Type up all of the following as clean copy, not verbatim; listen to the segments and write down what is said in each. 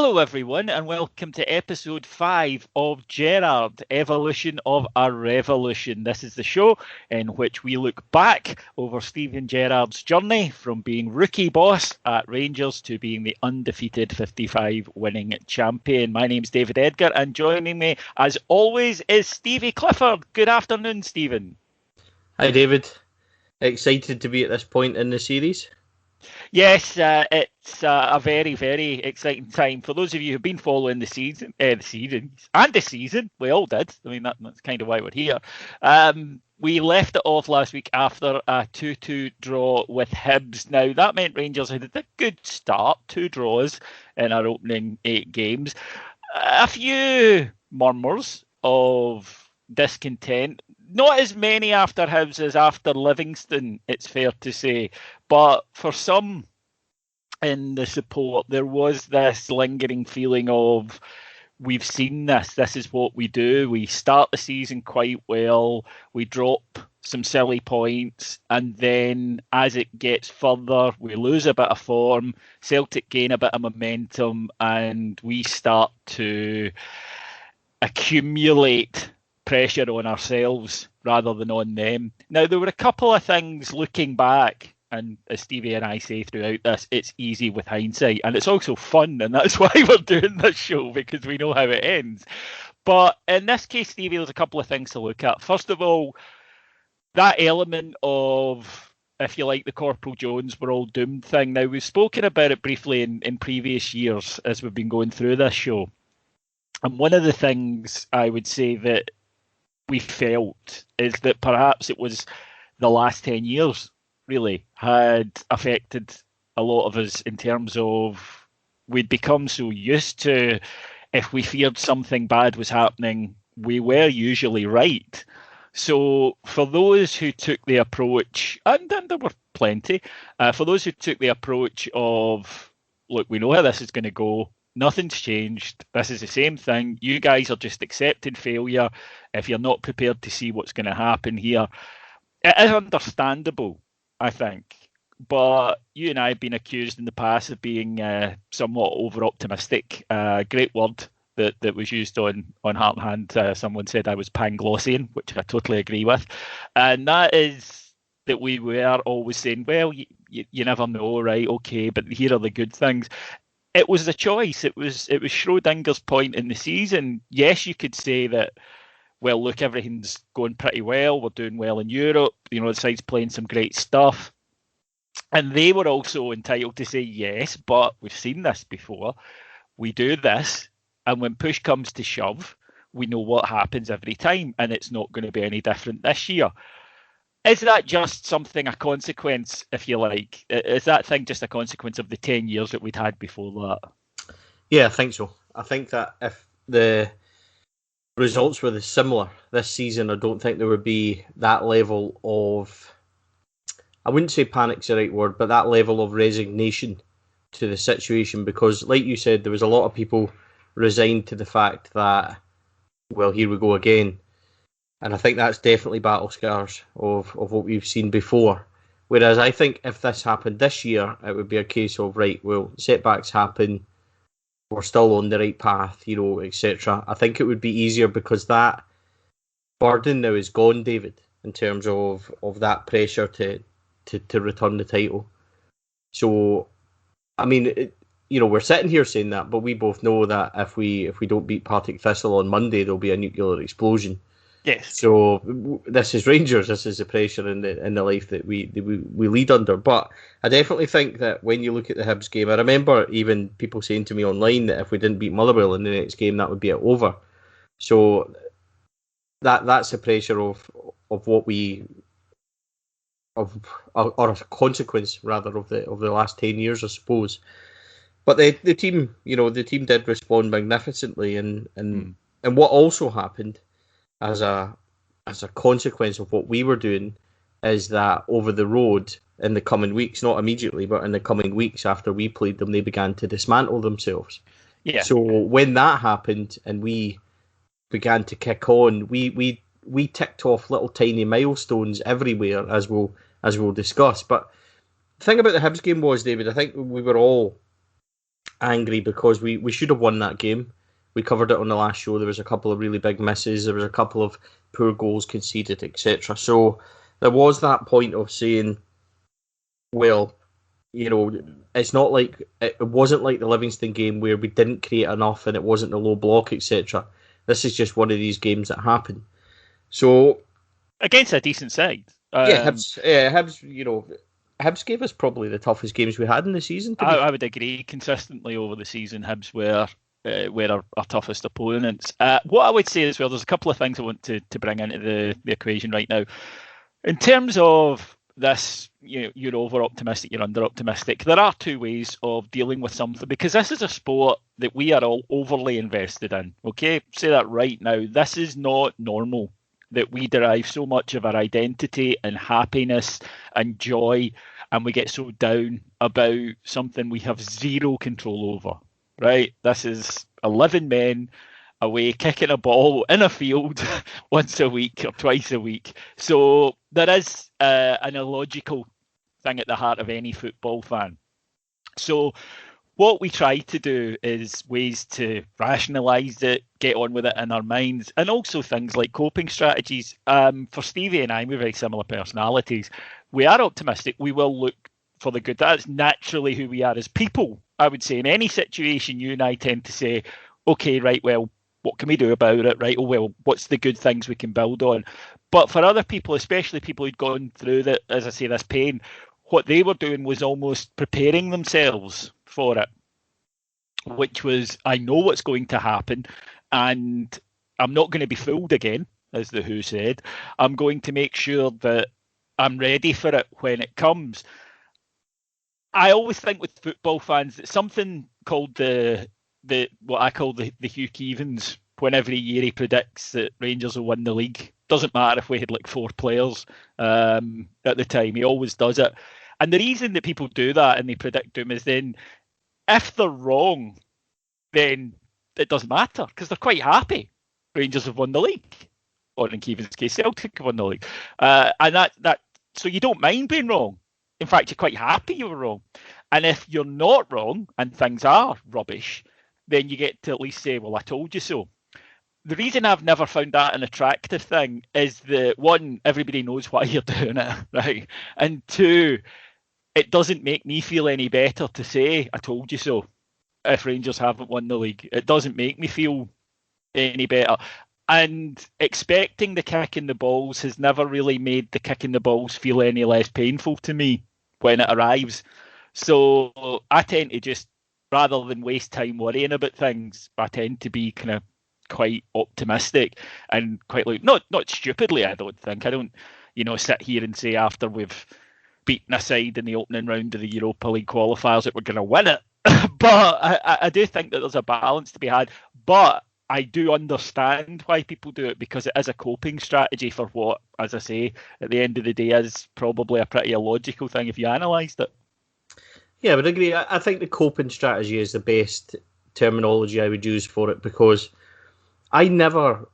Hello everyone and welcome to episode 5 of Gerrard, Evolution of a Revolution. This is the show in which we look back over Steven Gerrard's journey from being rookie boss at Rangers to being the undefeated 55 winning champion. My name's David Edgar and joining me as always is Stevie Clifford. Good afternoon, Stephen. Hi David, excited to be at this point in the series? Yes, it's a very, very exciting time. For those of you who've been following the season, we all did. I mean, that's kind of why we're here. We left it off last week after a 2-2 draw with Hibs. Now, that meant Rangers had a good start, 2 draws in our opening 8 games. A few murmurs of discontent. Not as many after Hibs as after Livingston, it's fair to say. But for some in the support, there was this lingering feeling of, we've seen this. This is what we do. We start the season quite well. We drop some silly points. And then as it gets further, we lose a bit of form. Celtic gain a bit of momentum. And we start to accumulate pressure on ourselves rather than on them. Now, there were a couple of things looking back, and as Stevie and I say throughout this, it's easy with hindsight, and it's also fun, and that's why we're doing this show, because we know how it ends. But in this case, Stevie, there's a couple of things to look at. First of all, that element of, if you like, the Corporal Jones, we're all doomed thing. Now, we've spoken about it briefly in previous years as we've been going through this show. And one of the things I would say that we felt is that perhaps it was the last 10 years really had affected a lot of us in terms of we'd become so used to, if we feared something bad was happening, we were usually right. So for those who took the approach, and there were plenty, for those who took the approach of, look, we know how this is going to go, nothing's changed. This is the same thing. You guys are just accepting failure if you're not prepared to see what's going to happen here. It is understandable, I think. But you and I have been accused in the past of being somewhat over-optimistic. Great word that was used on Heart and Hand. Someone said I was Panglossian, which I totally agree with. And that is that we were always saying, well, you never know, right? Okay, but here are the good things. It was the choice. It was Schrodinger's point in the season. Yes, you could say that, well, look, everything's going pretty well. We're doing well in Europe. You know, the side's playing some great stuff. And they were also entitled to say, yes, but we've seen this before. We do this. And when push comes to shove, we know what happens every time. And it's not going to be any different this year. Is that just something, a consequence, if you like? Is that thing just a consequence of the 10 years that we'd had before that? Yeah, I think so. I think that if the results were similar this season, I don't think there would be that level of, I wouldn't say panic's the right word, but that level of resignation to the situation. Because, like you said, there was a lot of people resigned to the fact that, well, here we go again. And I think that's definitely battle scars of what we've seen before. Whereas I think if this happened this year, it would be a case of, right, well, setbacks happen, we're still on the right path, you know, etc. I think it would be easier because that burden now is gone, David, in terms of that pressure to return the title. So, I mean, we're sitting here saying that, but we both know that if we don't beat Partick Thistle on Monday, there'll be a nuclear explosion. Yes. So this is Rangers. This is the pressure in the life that we lead under. But I definitely think that when you look at the Hibs game, I remember even people saying to me online that if we didn't beat Motherwell in the next game, that would be it over. So that's the pressure of what we or a consequence rather of the last 10 years, I suppose. But the team, the team did respond magnificently, and what also happened as a consequence of what we were doing is that over the road in the coming weeks, not immediately, but in the coming weeks after we played them, they began to dismantle themselves. Yeah. So when that happened and we began to kick on, we ticked off little tiny milestones everywhere, as we'll discuss. But the thing about the Hibs game was, David, I think we were all angry because we should have won that game. We covered it on the last show. There was a couple of really big misses. There was a couple of poor goals conceded, etc. So there was that point of saying, well, it's not like it wasn't like the Livingston game where we didn't create enough and it wasn't the low block, etc. This is just one of these games that happen. So against a decent side, Hibs gave us probably the toughest games we had in the season. I would agree. Consistently over the season, Hibs were our toughest opponents. What I would say as well, there's a couple of things I want to bring into the equation right now. In terms of this, you're over optimistic, you're under optimistic. There are two ways of dealing with something, because this is a sport that we are all overly invested in. Okay, say that right now. This is not normal that we derive so much of our identity and happiness and joy, and we get so down about something we have zero control over. Right? This is 11 men away kicking a ball in a field once a week or twice a week. So there is an illogical thing at the heart of any football fan. So what we try to do is ways to rationalise it, get on with it in our minds, and also things like coping strategies. For Stevie and I, we're very similar personalities. We are optimistic. We will look for the good. That's naturally who we are as people. I would say in any situation, you and I tend to say, okay, right, well, what can we do about it? Right, oh, well, what's the good things we can build on? But for other people, especially people who'd gone through that, as I say, this pain, what they were doing was almost preparing themselves for it, which was, I know what's going to happen, and I'm not going to be fooled again, as the Who said. I'm going to make sure that I'm ready for it when it comes. I always think with football fans that something called the what I call the Hugh Keevans, when every year he predicts that Rangers will win the league. Doesn't matter if we had like 4 players at the time, he always does it. And the reason that people do that and they predict them is then if they're wrong, then it doesn't matter because they're quite happy. Rangers have won the league, or in Keevan's case, Celtic have won the league, and that so you don't mind being wrong. In fact, you're quite happy you were wrong. And if you're not wrong and things are rubbish, then you get to at least say, well, I told you so. The reason I've never found that an attractive thing is that, one, everybody knows why you're doing it, right? And two, it doesn't make me feel any better to say, I told you so, if Rangers haven't won the league. It doesn't make me feel any better. And expecting the kick in the balls has never really made the kick in the balls feel any less painful to me when it arrives. So I tend to just, rather than waste time worrying about things, I tend to be kind of quite optimistic and quite like, not stupidly, I don't think. I don't, sit here and say after we've beaten a side in the opening round of the Europa League qualifiers that we're going to win it. But I do think that there's a balance to be had. But I do understand why people do it, because it is a coping strategy for what, as I say, at the end of the day is probably a pretty illogical thing if you analysed it. Yeah, but I agree. I think the coping strategy is the best terminology I would use for it, because I never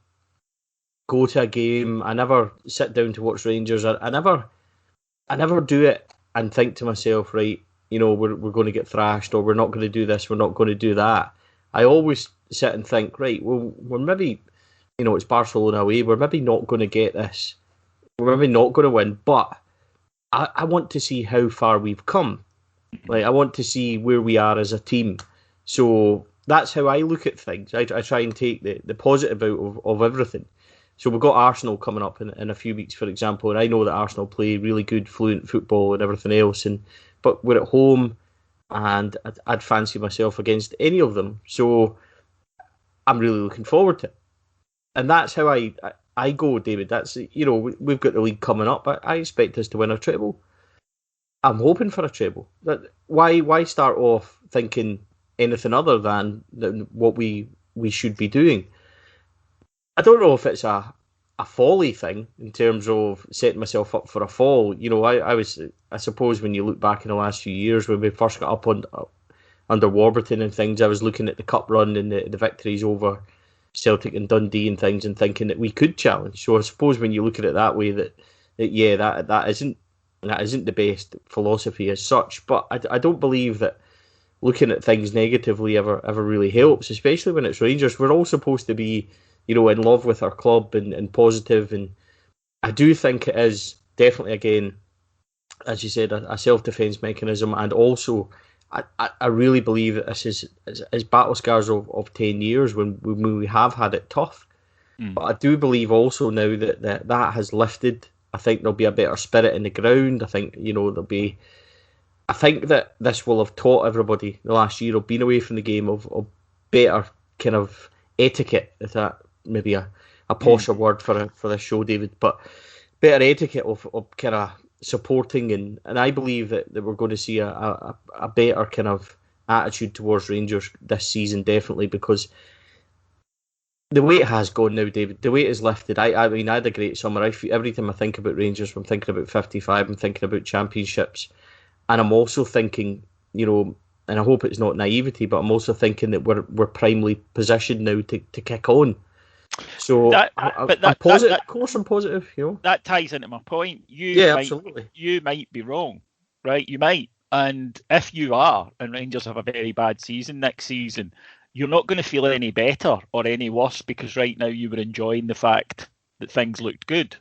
go to a game, I never sit down to watch Rangers, I never do it and think to myself, right, we're going to get thrashed, or we're not going to do this, we're not going to do that. I always sit and think, right, well, we're maybe, it's Barcelona away, we're maybe not going to get this, we're maybe not going to win, but I want to see how far we've come. Like, I want to see where we are as a team. So that's how I look at things. I try and take the positive out of everything. So we've got Arsenal coming up in a few weeks, for example, and I know that Arsenal play really good, fluent football and everything else, but we're at home, and I'd fancy myself against any of them. So I'm really looking forward to it. And that's how I go, David. That's, we've got the league coming up. I expect us to win a treble. I'm hoping for a treble. Why start off thinking anything other than what we should be doing? I don't know if it's a folly thing in terms of setting myself up for a fall. I suppose when you look back in the last few years when we first got up under Warburton and things, I was looking at the cup run and the victories over Celtic and Dundee and things and thinking that we could challenge. So I suppose when you look at it that way, that isn't the best philosophy as such. But I don't believe that looking at things negatively ever really helps, especially when it's Rangers. We're all supposed to be, in love with our club and positive, and I do think it is definitely, again, as you said, a self-defence mechanism, and also I really believe that this is battle scars of 10 years when we have had it tough. But I do believe also now that has lifted. I think there'll be a better spirit in the ground. I think, I think that this will have taught everybody the last year of being away from the game of better kind of etiquette, if that maybe a posher word for this show, David, but better etiquette of kind of supporting, and I believe that we're going to see a better kind of attitude towards Rangers this season, definitely, because the weight has gone now, David. The weight is lifted. I mean, I had a great summer. Every time I think about Rangers, I'm thinking about 55, I'm thinking about championships, and I'm also thinking, and I hope it's not naivety, but I'm also thinking that we're primely positioned now to kick on. So I'm positive. Of course, I'm positive. That ties into my point. Absolutely. You might be wrong, right? You might, and if you are, and Rangers have a very bad season next season, you're not going to feel any better or any worse because right now you were enjoying the fact that things looked good.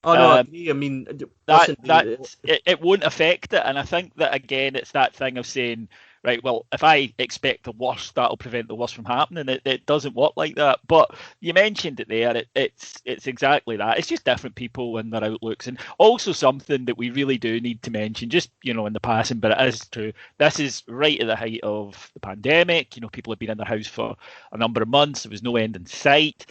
Oh no, I agree. I mean, it won't affect it, and I think that again, it's that thing of saying, right, well, if I expect the worst, that'll prevent the worst from happening. It doesn't work like that. But you mentioned it there. It's exactly that. It's just different people and their outlooks, and also something that we really do need to mention, just in the passing, but it is true. This is right at the height of the pandemic. People have been in their house for a number of months. There was no end in sight.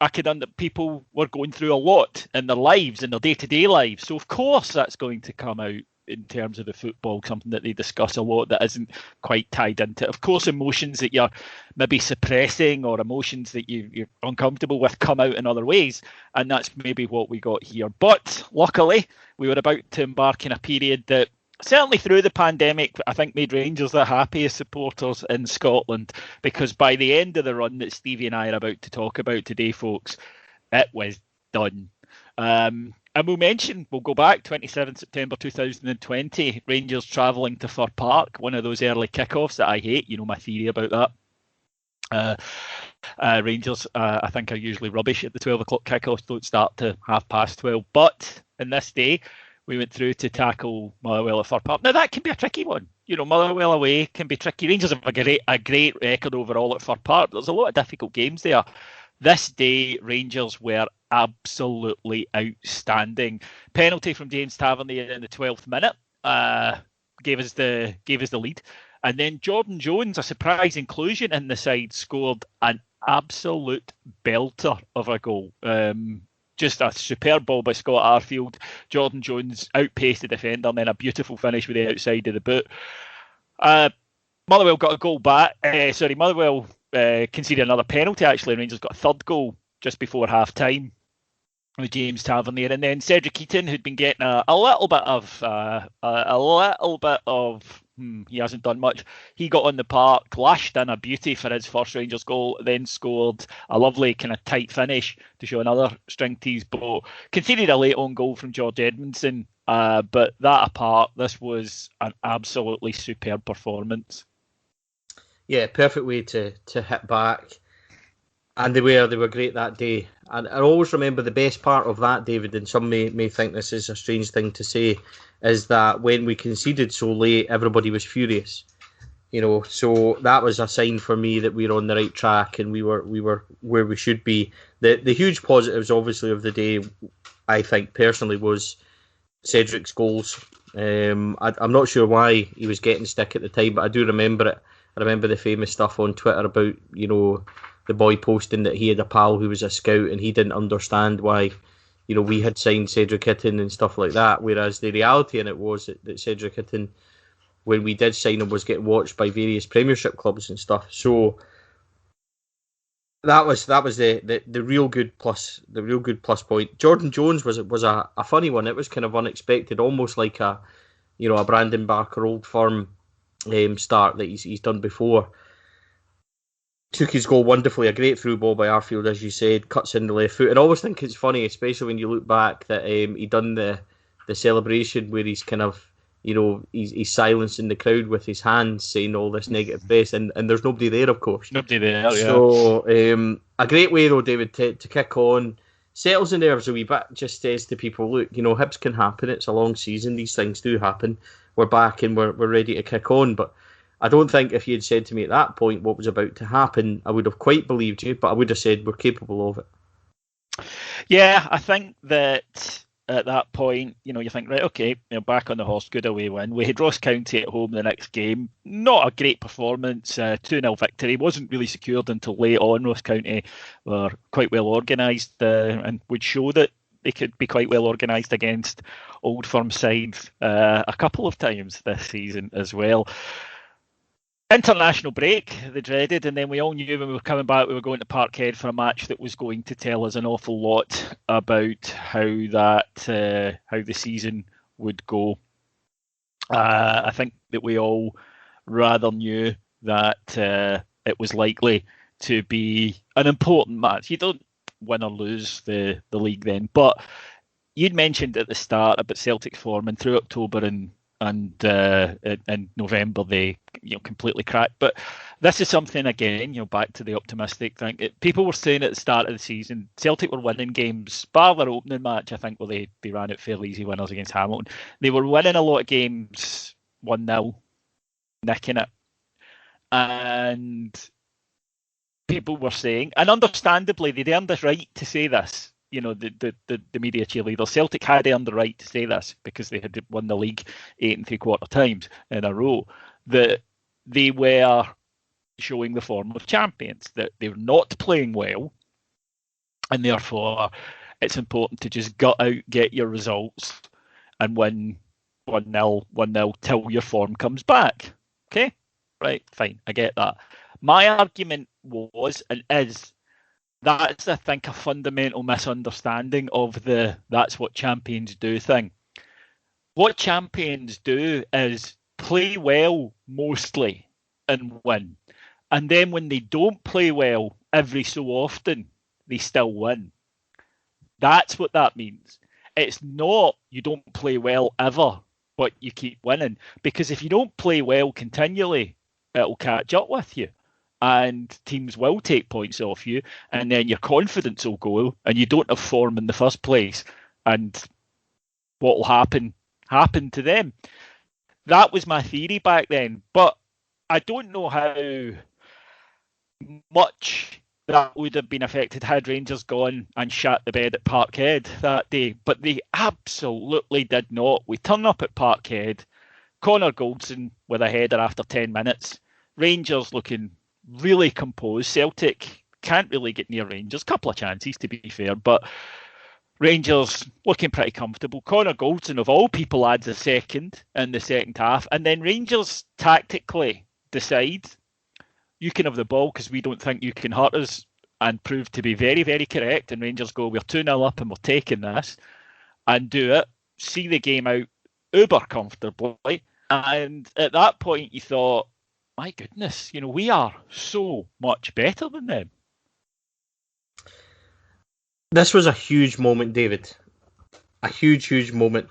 I could understand people were going through a lot in their lives, in their day-to-day lives. So, of course, that's going to come out in terms of the football, something that they discuss a lot that isn't quite tied into it. Of course, emotions that you're maybe suppressing or emotions that you're uncomfortable with come out in other ways. And that's maybe what we got here. But luckily, we were about to embark in a period that certainly through the pandemic, I think made Rangers the happiest supporters in Scotland, because by the end of the run that Stevie and I are about to talk about today, folks, it was done. And we'll go back 27 September 2020, Rangers travelling to Fir Park, one of those early kickoffs that I hate. My theory about that. Rangers, I think, are usually rubbish at the 12 o'clock kickoffs, don't start to 12:30. But in this day, we went through to tackle Motherwell at Fir Park. Now, that can be a tricky one. Motherwell away can be tricky. Rangers have a great record overall at Fir Park. There's a lot of difficult games there. This day, Rangers were absolutely outstanding. Penalty from James Tavernier in the 12th minute gave us the lead. And then Jordan Jones, a surprise inclusion in the side, scored an absolute belter of a goal. Just a superb ball by Scott Arfield. Jordan Jones outpaced the defender, and then a beautiful finish with the outside of the boot. Motherwell got a goal back. Motherwell conceded another penalty, actually. Rangers got a third goal just before half-time with James Tavernier. And then Cedric Eaton, who'd been getting a little bit of he hasn't done much. He got on the park, lashed in a beauty for his first Rangers goal, then scored a lovely kind of tight finish to show another string to his bow. Conceded a late on goal from George Edmondson, but that apart, this was an absolutely superb performance. Yeah, perfect way to hit back. And they were great that day. And I always remember the best part of that, David, and some may think this is a strange thing to say, is that when we conceded so late, everybody was furious. So that was a sign for me that we were on the right track and we were where we should be. The huge positives, obviously, of the day, I think personally, was Cedric's goals. I'm not sure why he was getting stick at the time, but I do remember it. I remember the famous stuff on Twitter about the boy posting that he had a pal who was a scout and he didn't understand why we had signed Cedric Itten and stuff like that, whereas the reality in it was that Cedric Itten, when we did sign him, was getting watched by various Premiership clubs and stuff. So that was the real good plus point. Jordan Jones was a funny one. It was kind of unexpected, almost like a Brandon Barker Old Firm start that he's done before. Took his goal wonderfully, a great through ball by Arfield, as you said, cuts in the left foot. And I always think it's funny, especially when you look back, that he done the celebration where he's kind of he's silencing the crowd with his hands, saying all this negative press, and there's nobody there, of course. Nobody there, yeah. So, a great way, though, David, to kick on, settles the nerves a wee bit, just says to people, look, Hibs can happen, it's a long season, these things do happen, we're back and we're ready to kick on. But I don't think if you had said to me at that point what was about to happen, I would have quite believed you, but I would have said we're capable of it. Yeah, I think that at that point, you think, right, okay, back on the horse, good away win. We had Ross County at home the next game. Not a great performance, 2-0 victory. Wasn't really secured until late on. Ross County were quite well organised and would show that they could be quite well organised against Old Firm sides a couple of times this season as well. International break, the dreaded, and then we all knew when we were coming back we were going to Parkhead for a match that was going to tell us an awful lot about how the season would go. I think that we all rather knew that it was likely to be an important match. You don't win or lose the league then, but you'd mentioned at the start about Celtic's form, and through October and November they completely cracked. But this is something, again, back to the optimistic thing. People were saying at the start of the season Celtic were winning games, bar their opening match, I think, where they ran out fairly easy winners against Hamilton. They were winning a lot of games 1-0, nicking it, and people were saying, and understandably they'd earned this right to say this, the media cheerleaders. Celtic had earned the right to say this because they had won the league 8 3/4 times in a row, that they were showing the form of champions, that they were not playing well, and therefore it's important to just gut out, get your results, and win 1-0 till your form comes back. Okay? Right, fine, I get that. My argument was and is that's, I think, a fundamental misunderstanding of the "that's what champions do" thing. What champions do is play well mostly and win. And then when they don't play well every so often, they still win. That's what that means. It's not you don't play well ever, but you keep winning. Because if you don't play well continually, it'll catch up with you. And teams will take points off you, and then your confidence will go, and you don't have form in the first place. And what will happen to them. That was my theory back then, but I don't know how much that would have been affected had Rangers gone and shat the bed at Parkhead that day. But they absolutely did not. We turn up at Parkhead, Connor Goldson with a header after 10 minutes, Rangers looking really composed. Celtic can't really get near Rangers. Couple of chances, to be fair, but Rangers looking pretty comfortable. Connor Goldson, of all people, adds a second in the second half, and then Rangers tactically decide you can have the ball because we don't think you can hurt us, and prove to be very, very correct. And Rangers go, we're 2-0 up and we're taking this, and do it. See the game out uber comfortably. And at that point you thought, my goodness, we are so much better than them. This was a huge moment, David. A huge moment.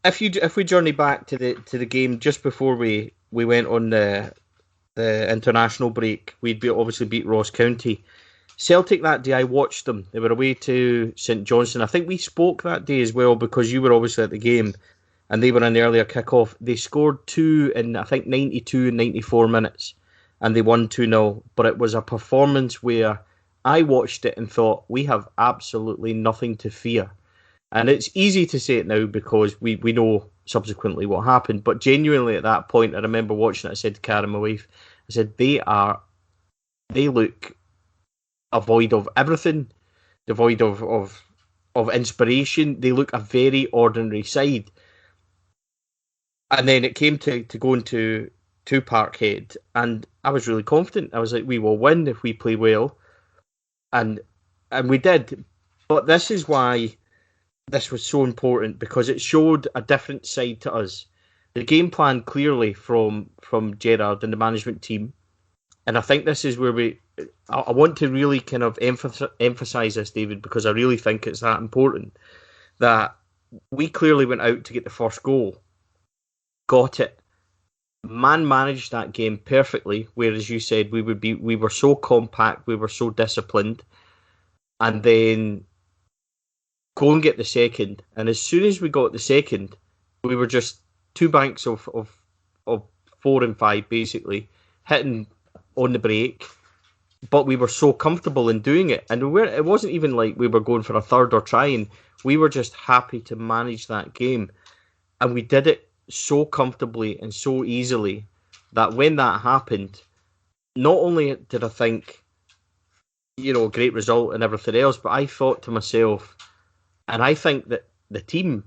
If we journey back to the game just before we went on the international break, we'd obviously beat Ross County. Celtic that day, I watched them. They were away to St Johnstone. I think we spoke that day as well because you were obviously at the game. And they were an earlier kick-off. They scored 2 in, I think, 92 and 94 minutes. And they won 2-0. But it was a performance where I watched it and thought, we have absolutely nothing to fear. And it's easy to say it now because we know subsequently what happened. But genuinely at that point, I remember watching it, I said to Karen, my wife, I said, they look devoid of everything, devoid of inspiration. They look a very ordinary side. And then it came to going to Parkhead, and I was really confident. I was like, we will win if we play well. And we did. But this is why this was so important, because it showed a different side to us. The game plan clearly from Gerrard and the management team. And I think this is where I want to really kind of emphasise this, David, because I really think it's that important, that we clearly went out to get the first goal. got it, man managed that game perfectly. Whereas you said we were so compact, we were so disciplined, and then go and get the second. And as soon as we got the second, we were just two banks of 4 and 5 basically hitting on the break. But we were so comfortable in doing it, and it wasn't even like we were going for a third or trying. We were just happy to manage that game, and we did it so comfortably and so easily that when that happened, not only did I think, great result and everything else, but I thought to myself, and I think that the team,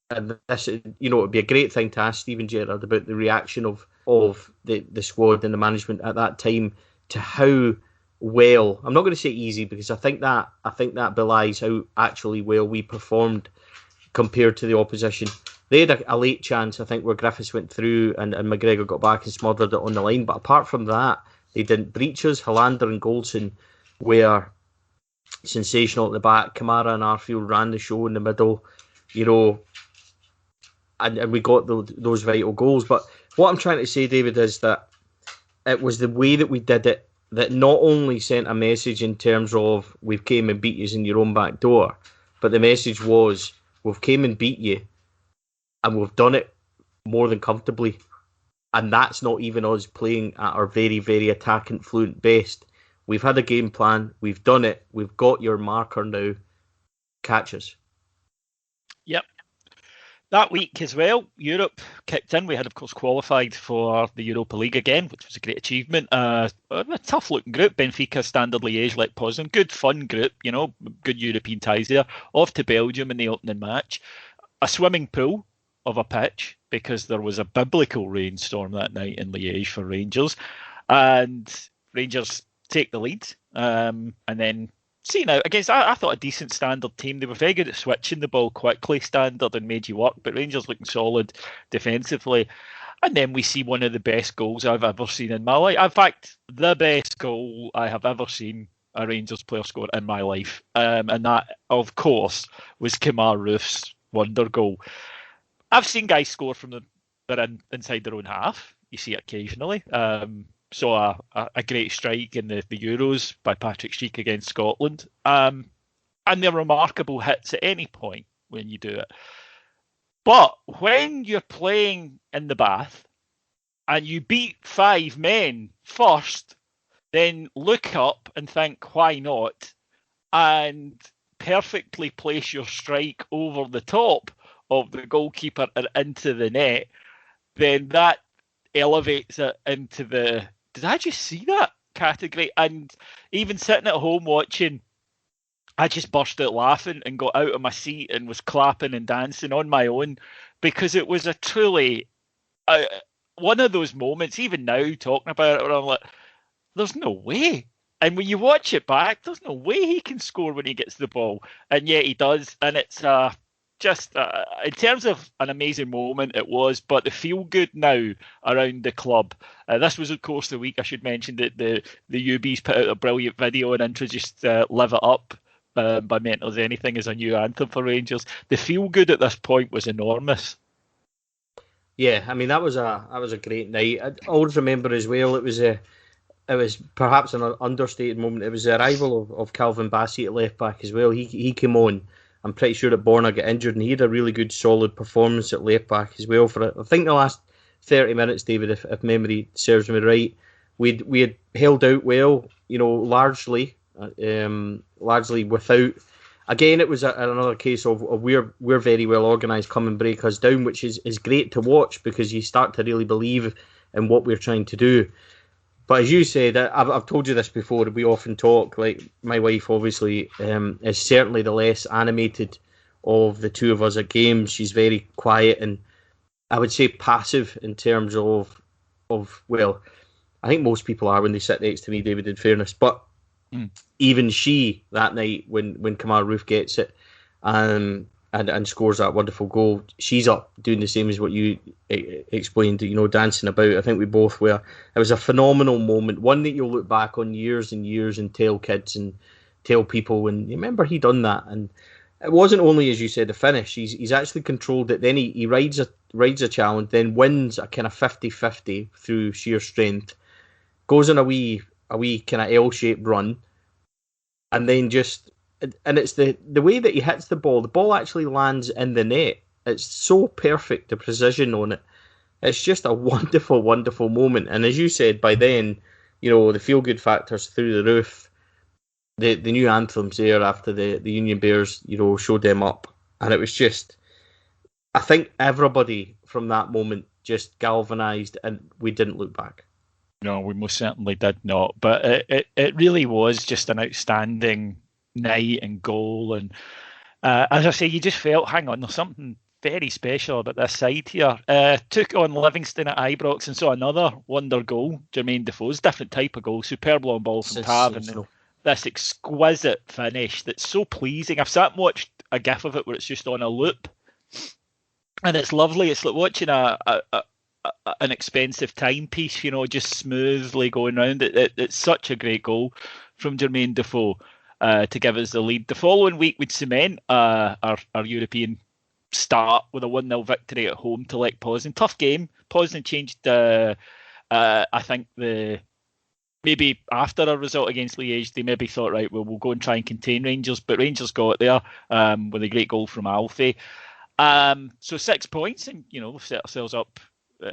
and this, it would be a great thing to ask Steven Gerrard about the reaction of the squad and the management at that time to how well, I'm not going to say easy because I think that belies how actually well we performed compared to the opposition. They had a late chance, I think, where Griffiths went through and McGregor got back and smothered it on the line. But apart from that, they didn't breach us. Hollander and Goldson were sensational at the back. Kamara and Arfield ran the show in the middle, and we got those vital goals. But what I'm trying to say, David, is that it was the way that we did it that not only sent a message in terms of we've came and beat you in your own back door, but the message was we've came and beat you and we've done it more than comfortably. And that's not even us playing at our very, very attacking, fluent best. We've had a game plan. We've done it. We've got your marker now. Catch us. Yep. That week as well, Europe kicked in. We had, of course, qualified for the Europa League again, which was a great achievement. A tough-looking group. Benfica, Standard Liège, Lech Poznan. Good, fun group, good European ties there. Off to Belgium in the opening match. A swimming pool of a pitch because there was a biblical rainstorm that night in Liège for Rangers. And Rangers take the lead. And then... See now, against I thought a decent Standard team. They were very good at switching the ball quickly, Standard, and made you work. But Rangers looking solid defensively. And then we see one of the best goals I've ever seen in my life. In fact, the best goal I have ever seen a Rangers player score in my life. And that, of course, was Kemar Roof's wonder goal. I've seen guys score from they're inside their own half. You see it occasionally. Saw a great strike in the Euros by Patrick Schick against Scotland. And they're remarkable hits at any point when you do it. But when you're playing in the Bath and you beat 5 men first, then look up and think, why not? And perfectly place your strike over the top of the goalkeeper and into the net, then that elevates it into the did I just see that category? And even sitting at home watching, I just burst out laughing and got out of my seat and was clapping and dancing on my own because it was a truly one of those moments, even now talking about it, where I'm like, there's no way. And when you watch it back, there's no way he can score when he gets the ball. And yet he does. And it's just in terms of an amazing moment, it was, but the feel good now around the club. This was, of course, the week I should mention that the UBs put out a brilliant video and introduced Live It Up by Mental as Anything as a new anthem for Rangers. The feel good at this point was enormous. Yeah, I mean that was a great night. I always remember as well. It was perhaps an understated moment. It was the arrival of Calvin Bassey at left back as well. He came on. I'm pretty sure that Borna got injured, and he had a really good, solid performance at left back as well. For I think the last 30 minutes, David, if memory serves me right, we had held out well, largely without. Again, it was another case of we're very well organised, come and break us down, which is great to watch because you start to really believe in what we're trying to do. But as you said, I've told you this before, we often talk, like my wife obviously is certainly the less animated of the two of us at games. She's very quiet and I would say passive in terms of well, I think most people are when they sit next to me, David, in fairness. But even she, that night, when Kemar Roof gets it and scores that wonderful goal, she's up doing the same as what you explained, dancing about. I think we both were. It was a phenomenal moment, one that you'll look back on years and years and tell kids and tell people, and you remember he done that. And it wasn't only, as you said, the finish. He's actually controlled it. Then he rides rides a challenge, then wins a kind of 50-50 through sheer strength, goes on a wee kind of L-shaped run, and then it's the way that he hits the ball actually lands in the net. It's so perfect, the precision on it. It's just a wonderful, wonderful moment. And as you said, by then, the feel-good factor's through the roof. The new anthem's there after the Union Bears, showed them up. And it was just, I think everybody from that moment just galvanised, and we didn't look back. No, we most certainly did not. But it really was just an outstanding night and goal. And as I say, you just felt, hang on, there's something very special about this side here. Took on Livingston at Ibrox and saw another wonder goal. Jermaine Defoe's different type of goal, superb long ball from Tav, and this exquisite finish that's so pleasing. I've sat and watched a gif of it where it's just on a loop, and it's lovely. It's like watching an expensive timepiece, just smoothly going round. It's such a great goal from Jermaine Defoe to give us the lead. The following week we'd cement our European start with a 1-0 victory at home to Lech Poznan. Tough game. Poznan changed, I think, maybe after a result against Liège, they maybe thought, right, well, we'll go and try and contain Rangers, but Rangers got there with a great goal from Alfie. So 6 points, and we've set ourselves up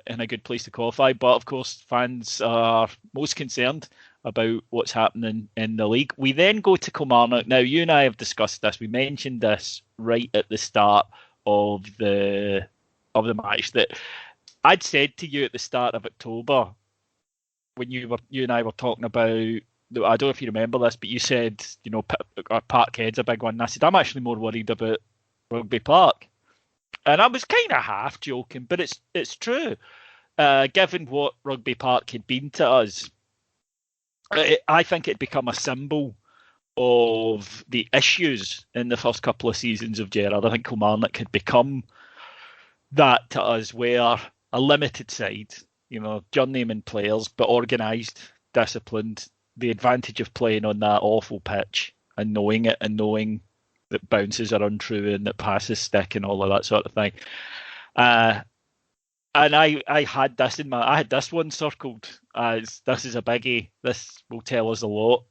in a good place to qualify. But of course, fans are most concerned about what's happening in the league. We then go to Kilmarnock. Now, you and I have discussed this. We mentioned this right at the start of the match, that I'd said to you at the start of October, when you and I were talking about, I don't know if you remember this, but you said, Parkhead's a big one. And I said, I'm actually more worried about Rugby Park. And I was kind of half joking, but it's true. Given what Rugby Park had been to us, I think it'd become a symbol of the issues in the first couple of seasons of Gerrard. I think Kilmarnock had become that to us, where a limited side, journeyman players, but organised, disciplined, the advantage of playing on that awful pitch and knowing it, and knowing that bounces are untrue and that passes stick and all of that sort of thing. And I had this one circled as, this is a biggie, this will tell us a lot.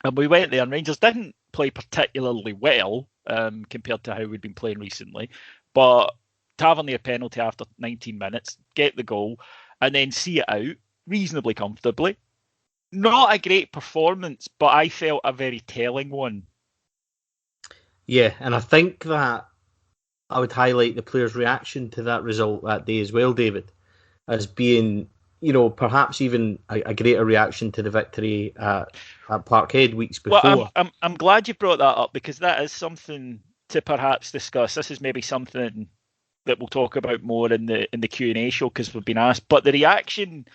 And we went there, and Rangers didn't play particularly well compared to how we'd been playing recently, but Tavernier penalty after 19 minutes, get the goal, and then see it out reasonably comfortably. Not a great performance, but I felt a very telling one. Yeah, and I think that I would highlight the players' reaction to that result that day as well, David, as being, perhaps even a greater reaction to the victory at Parkhead weeks before. Well, I'm glad you brought that up, because that is something to perhaps discuss. This is maybe something that we'll talk about more in the Q&A show, because we've been asked. But the reaction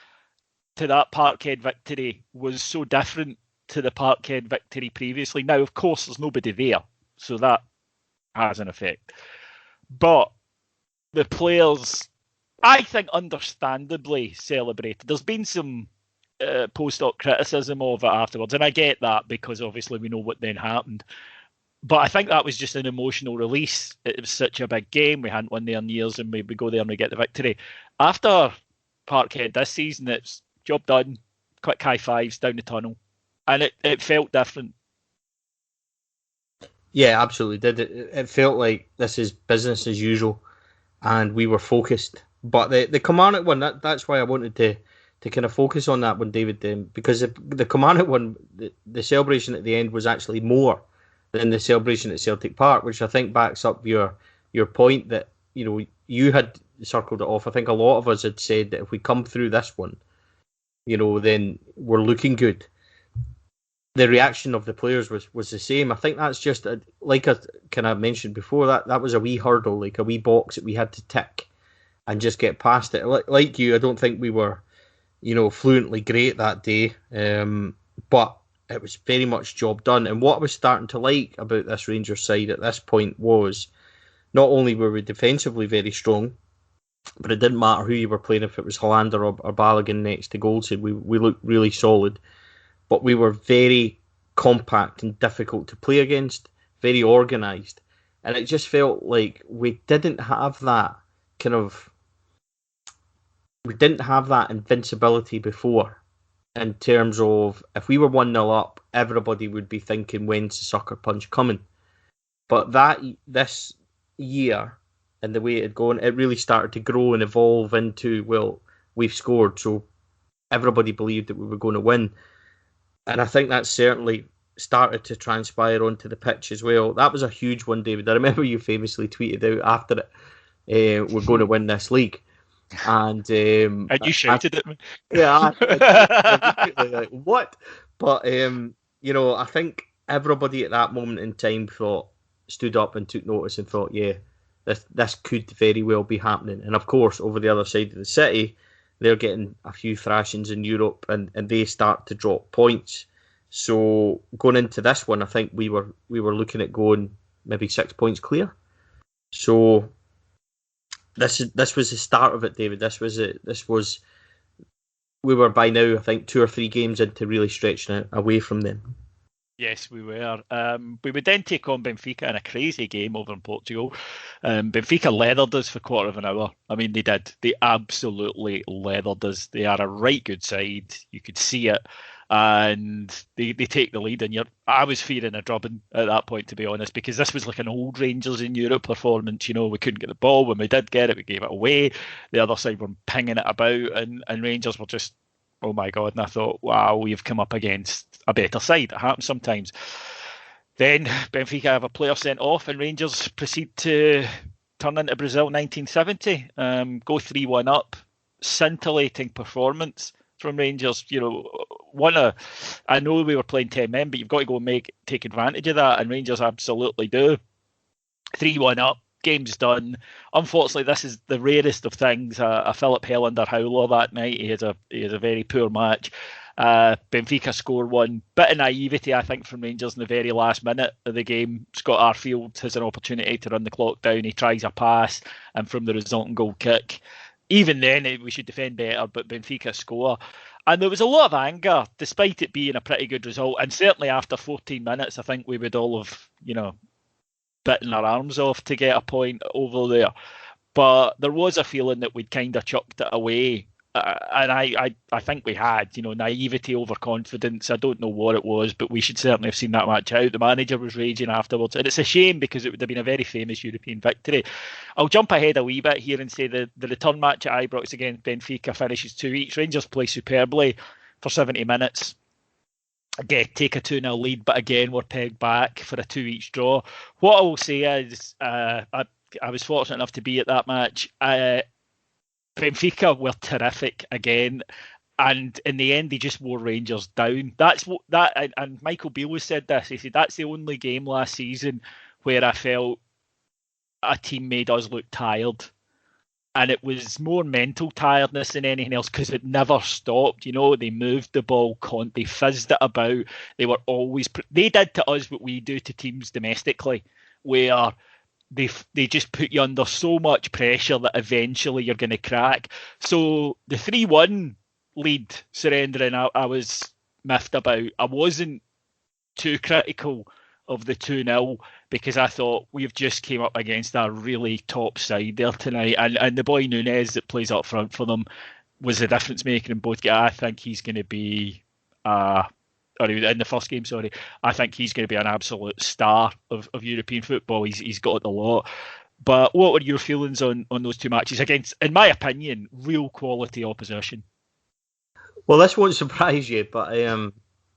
to that Parkhead victory was so different to the Parkhead victory previously. Now, of course, there's nobody there, so that has an effect. But the players, I think, understandably celebrated. There's been some post-hoc criticism of it afterwards, and I get that, because obviously we know what then happened. But I think that was just an emotional release. It was such a big game. We hadn't won there in years, and we go there and we get the victory. After Parkhead this season, it's job done, quick high fives down the tunnel. And it felt different. Yeah, absolutely did. It felt like this is business as usual, and we were focused. But the Kilmarnock one, that's why I wanted to kind of focus on that one, David, because the Kilmarnock one, the celebration at the end was actually more than the celebration at Celtic Park, which I think backs up your point that you had circled it off. I think a lot of us had said that if we come through this one, then we're looking good. The reaction of the players was the same. I think that's just like I kind of mentioned before, that was a wee hurdle, like a wee box that we had to tick and just get past it. Like you, I don't think we were, fluently great that day, but it was very much job done. And what I was starting to like about this Rangers side at this point was not only were we defensively very strong, but it didn't matter who you were playing, if it was Hollander or Balogun next to Goldson, we looked really solid. But we were very compact and difficult to play against, very organised. And it just felt like we didn't have that kind of, we didn't have that invincibility before, in terms of if we were 1-0 up, everybody would be thinking, when's the sucker punch coming? But this year, and the way it had gone, it really started to grow and evolve into, well, we've scored, so everybody believed that we were going to win. And I think that certainly started to transpire onto the pitch as well. That was a huge one, David. I remember you famously tweeted out after it, we're going to win this league. And you shouted at me. Yeah, like, what? But I think everybody at that moment in time stood up and took notice and thought, yeah, this could very well be happening. And of course, over the other side of the city, they're getting a few thrashings in Europe, and they start to drop points. So going into this one, I think we were looking at going maybe 6 points clear. So this was the start of it, David. We were by now, I think, 2 or 3 games into really stretching it away from them. Yes, we were. We would then take on Benfica in a crazy game over in Portugal. Benfica leathered us for a quarter of an hour. I mean, they did. They absolutely leathered us. They are a right good side. You could see it. And they take the lead. And I was fearing a drubbing at that point, to be honest, because this was like an old Rangers in Europe performance. We couldn't get the ball. When we did get it, we gave it away. The other side were pinging it about, and Rangers were just, oh my God. And I thought, wow, we've come up against a better side. It happens sometimes. Then Benfica have a player sent off, and Rangers proceed to turn into Brazil 1970, go 3-1 up. Scintillating performance from Rangers. I know we were playing 10 men, but you've got to go and take advantage of that, and Rangers absolutely do. 3-1 up. Game's done. Unfortunately, this is the rarest of things. A Philip Helander howler that night. He has a very poor match. Benfica score one. Bit of naivety, I think, from Rangers in the very last minute of the game. Scott Arfield has an opportunity to run the clock down. He tries a pass, and from the resulting goal kick, even then we should defend better, but Benfica score. And there was a lot of anger, despite it being a pretty good result. And certainly after 14 minutes, I think we would all have, bitten our arms off to get a point over there. But there was a feeling that we'd kind of chucked it away. And I think we had, naivety, overconfidence. I don't know what it was, but we should certainly have seen that match out. The manager was raging afterwards. And it's a shame, because it would have been a very famous European victory. I'll jump ahead a wee bit here and say the return match at Ibrox against Benfica finishes 2-2. Rangers play superbly for 70 minutes. Again, take a 2-0 lead, but again, we're pegged back for a 2-2 draw. What I will say is, I was fortunate enough to be at that match. Benfica were terrific again, and in the end, they just wore Rangers down. And Michael Beale said this. He said that's the only game last season where I felt a team made us look tired. And it was more mental tiredness than anything else, because it never stopped. They moved the ball, they fizzed it about. They were always. They did to us what we do to teams domestically, where they just put you under so much pressure that eventually you're going to crack. So the 3-1 lead surrendering, I was miffed about. I wasn't too critical of the 2-0, because I thought we've just came up against a really top side there tonight, and the boy Nunes that plays up front for them was the difference maker in both games. I think he's going to be in the first game, sorry. I think he's going to be an absolute star of European football. He's got the lot. But what were your feelings on those two matches against, in my opinion, real quality opposition? Well, this won't surprise you, but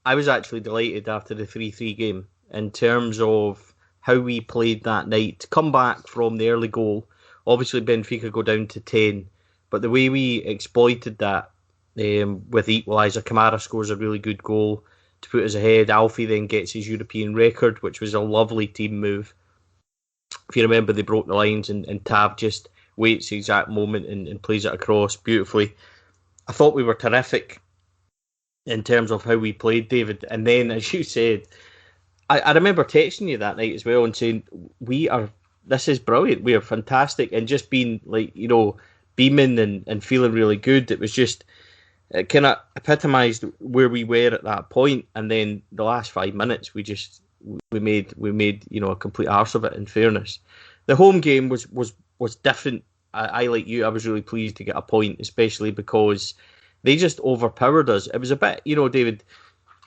I was actually delighted after the 3-3 game in terms of how we played that night. To come back from the early goal, obviously Benfica go down to 10, but the way we exploited that with the equaliser, Kamara scores a really good goal to put us ahead. Alfie then gets his European record, which was a lovely team move. If you remember, they broke the lines, and Tav just waits the exact moment and plays it across beautifully. I thought we were terrific in terms of how we played, David. And then, as you said, I remember texting you that night as well and saying, this is brilliant. We are fantastic. And just being beaming and feeling really good. It was just, it kind of epitomised where we were at that point. And then the last 5 minutes, we made a complete arse of it, in fairness. The home game was different. I like you, I was really pleased to get a point, especially because they just overpowered us. It was a bit, David,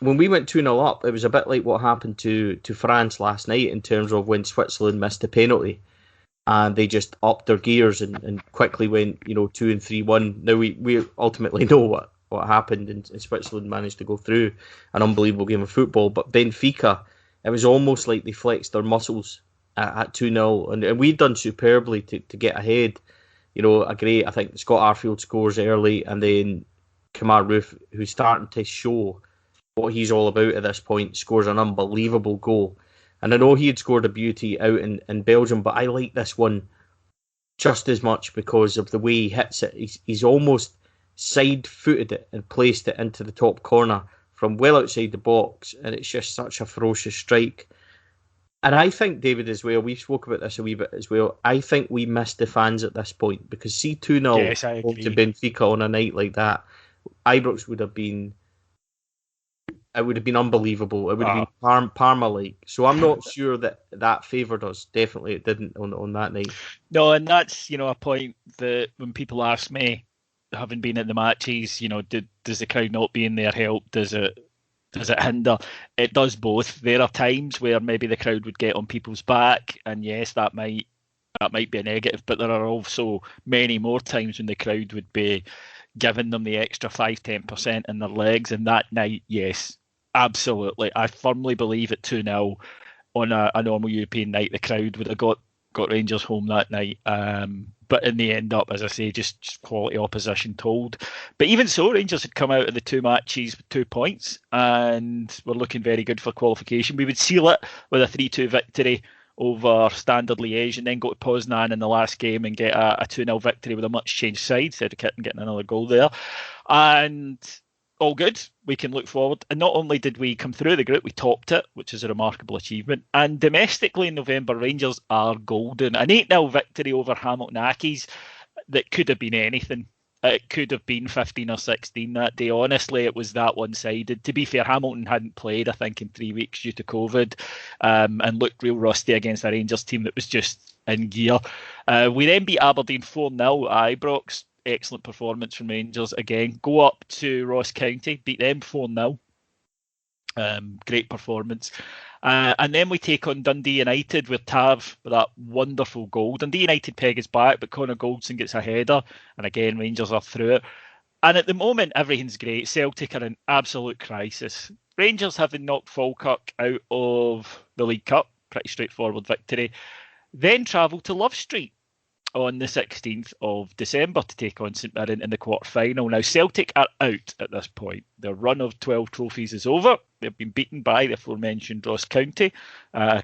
when we went 2-0 up, it was a bit like what happened to France last night in terms of when Switzerland missed a penalty and they just upped their gears and quickly went, 2 and 3-1. Now we ultimately know what happened, and Switzerland managed to go through an unbelievable game of football. But Benfica, it was almost like they flexed their muscles at 2-0, and we've done superbly to get ahead. I think Scott Arfield scores early, and then Kamar Roof, who's starting to show what he's all about at this point, scores an unbelievable goal. And I know he had scored a beauty out in Belgium, but I like this one just as much because of the way he hits it. He's almost side-footed it and placed it into the top corner from well outside the box, and it's just such a ferocious strike. And I think, David, as well, we spoke about this a wee bit as well, I think we missed the fans at this point, because see 2-0 to Benfica on a night like that, Ibrox would have been unbelievable. It would have been Parma-like. So I'm not sure that favoured us. Definitely it didn't on that night. No, and that's, a point that when people ask me, having been at the matches, does the crowd not being there help? Does it hinder? It does both. There are times where maybe the crowd would get on people's back, and yes, that might be a negative, but there are also many more times when the crowd would be giving them the extra 5-10% in their legs. And that night, yes, absolutely. I firmly believe at 2-0 on a normal European night, the crowd would have got Rangers home that night. But in the end up, as I say, just quality opposition told. But even so, Rangers had come out of the two matches with 2 points and were looking very good for qualification. We would seal it with a 3-2 victory over Standard Liège and then go to Poznan in the last game and get a 2-0 victory with a much changed side, Cedric Hitton getting another goal there. And all good. We can look forward. And not only did we come through the group, we topped it, which is a remarkable achievement. And domestically in November, Rangers are golden. An 8-0 victory over Hamilton Accies that could have been anything. It could have been 15 or 16 that day. Honestly, it was that one-sided. To be fair, Hamilton hadn't played, I think, in 3 weeks due to COVID, and looked real rusty against a Rangers team that was just in gear. We then beat Aberdeen 4-0 at Ibrox. Excellent performance from Rangers again. Go up to Ross County, beat them 4-0. Great performance. And then we take on Dundee United with Tav with that wonderful goal. Dundee United peg is back, but Connor Goldson gets a header. And again, Rangers are through it. And at the moment, everything's great. Celtic are in absolute crisis. Rangers having knocked Falkirk out of the League Cup, pretty straightforward victory. Then travel to Love Street on the 16th of December to take on St Mirren in the quarter-final. Now, Celtic are out at this point. Their run of 12 trophies is over. They've been beaten by the aforementioned Ross County.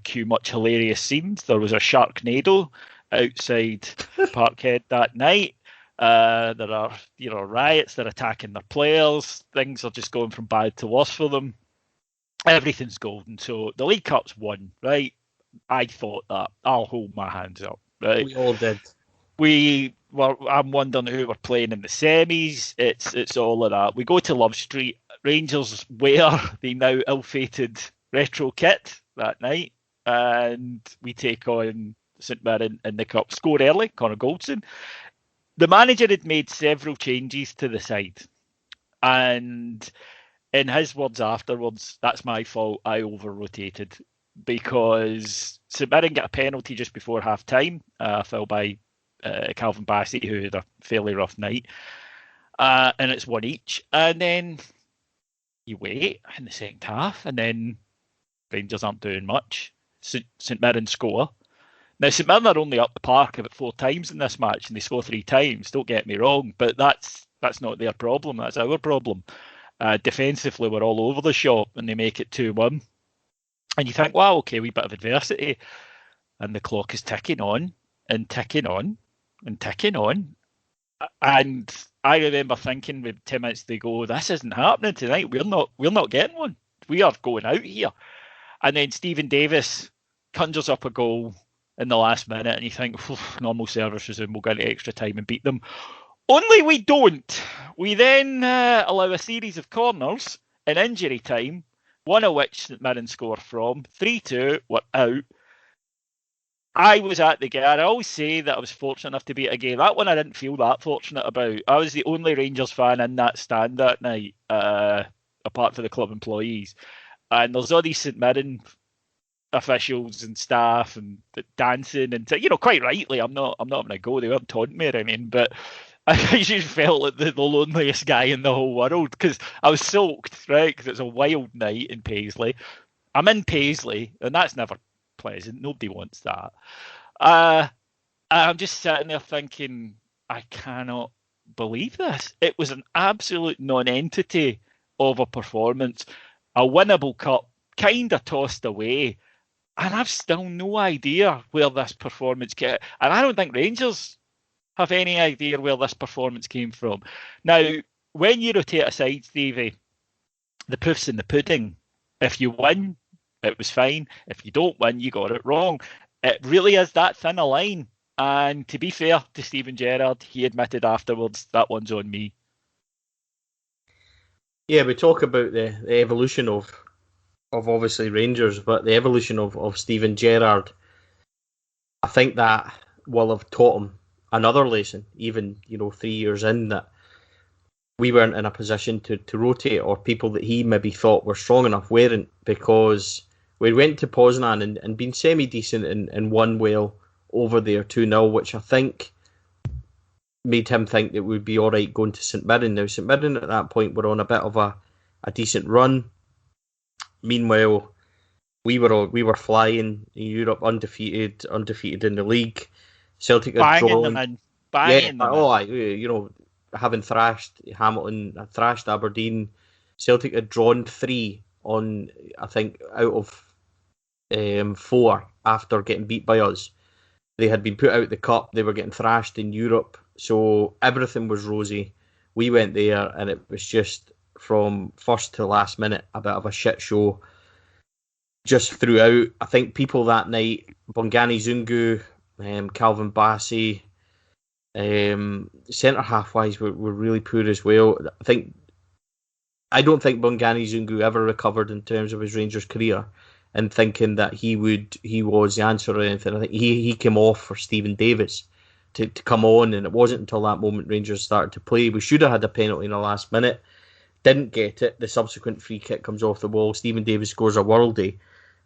Cue much hilarious scenes. There was a Sharknado outside Parkhead that night. There are riots. They're attacking their players. Things are just going from bad to worse for them. Everything's golden. So the League Cup's won, right? I thought that. I'll hold my hands up. Right? We all did. I'm wondering who we're playing in the semis. It's all of that. We go to Love Street. Rangers wear the now ill-fated retro kit that night, and we take on St Mirren in the cup. Score early, Connor Goldson. The manager had made several changes to the side, and in his words afterwards, that's my fault. I over-rotated because St Mirren got a penalty just before half-time, fell by Calvin Bassey, who had a fairly rough night, and it's one each. And then you wait in the second half, and then Rangers aren't doing much. St Mirren score. Now, St Mirren are only up the park about 4 times in this match, and they score 3 times. Don't get me wrong, but that's not their problem. That's our problem. Defensively, we're all over the shop, and they make it 2-1. And you think, wow, okay, wee bit of adversity. And the clock is ticking on, and ticking on, and ticking on. And I remember thinking with 10 minutes to go, this isn't happening tonight. We're not getting one. We are going out here. And then Stephen Davis conjures up a goal in the last minute, and you think, normal service resume, we'll get extra time and beat them. Only we don't. We then allow a series of corners in injury time, one of which St Mirren score from. 3-2, we're out. I was at the game. I always say that I was fortunate enough to be at a game. That one I didn't feel that fortunate about. I was the only Rangers fan in that stand that night, apart from the club employees. And there's all these St Mirren officials and staff and dancing and quite rightly, I'm not having a go. They weren't taunting me or anything, but I just felt like the loneliest guy in the whole world because I was soaked, right? Because it's a wild night in Paisley. I'm in Paisley, and that's never pleasant. Nobody wants that. I'm just sitting there thinking, I cannot believe this. It was an absolute non-entity of a performance, a winnable cup, kind of tossed away, and I've still no idea where this performance came. And I don't think Rangers have any idea where this performance came from. Now, when you rotate aside, Stevie, the proof's in the pudding. If you win, it was fine. If you don't win, you got it wrong. It really is that thin a line. And to be fair to Steven Gerrard, he admitted afterwards, that one's on me. Yeah, we talk about the evolution of obviously Rangers, but the evolution of Steven Gerrard, I think that will have taught him another lesson, even 3 years in, that we weren't in a position to rotate, or people that he maybe thought were strong enough weren't, because we went to Poznan and been semi-decent and won well over there 2-0, which I think made him think that we'd be all right going to St Mirren. Now, St Mirren at that point were on a bit of a decent run. Meanwhile, we were flying in Europe, undefeated in the league. Celtic had drawn. Having thrashed Hamilton, thrashed Aberdeen, Celtic had drawn 3 on, I think, out of 4 after getting beat by us. They had been put out the cup. They were getting thrashed in Europe. So everything was rosy. We went there and it was just from first to last minute a bit of a shit show. Just throughout, I think people that night, Bongani Zungu, Calvin Bassey, centre half wise were really poor as well. I don't think Bongani Zungu ever recovered in terms of his Rangers career, and thinking that he was the answer or anything. I think he came off for Stephen Davis to come on, and it wasn't until that moment Rangers started to play. We should have had a penalty in the last minute, didn't get it. The subsequent free kick comes off the wall. Stephen Davis scores a worldie.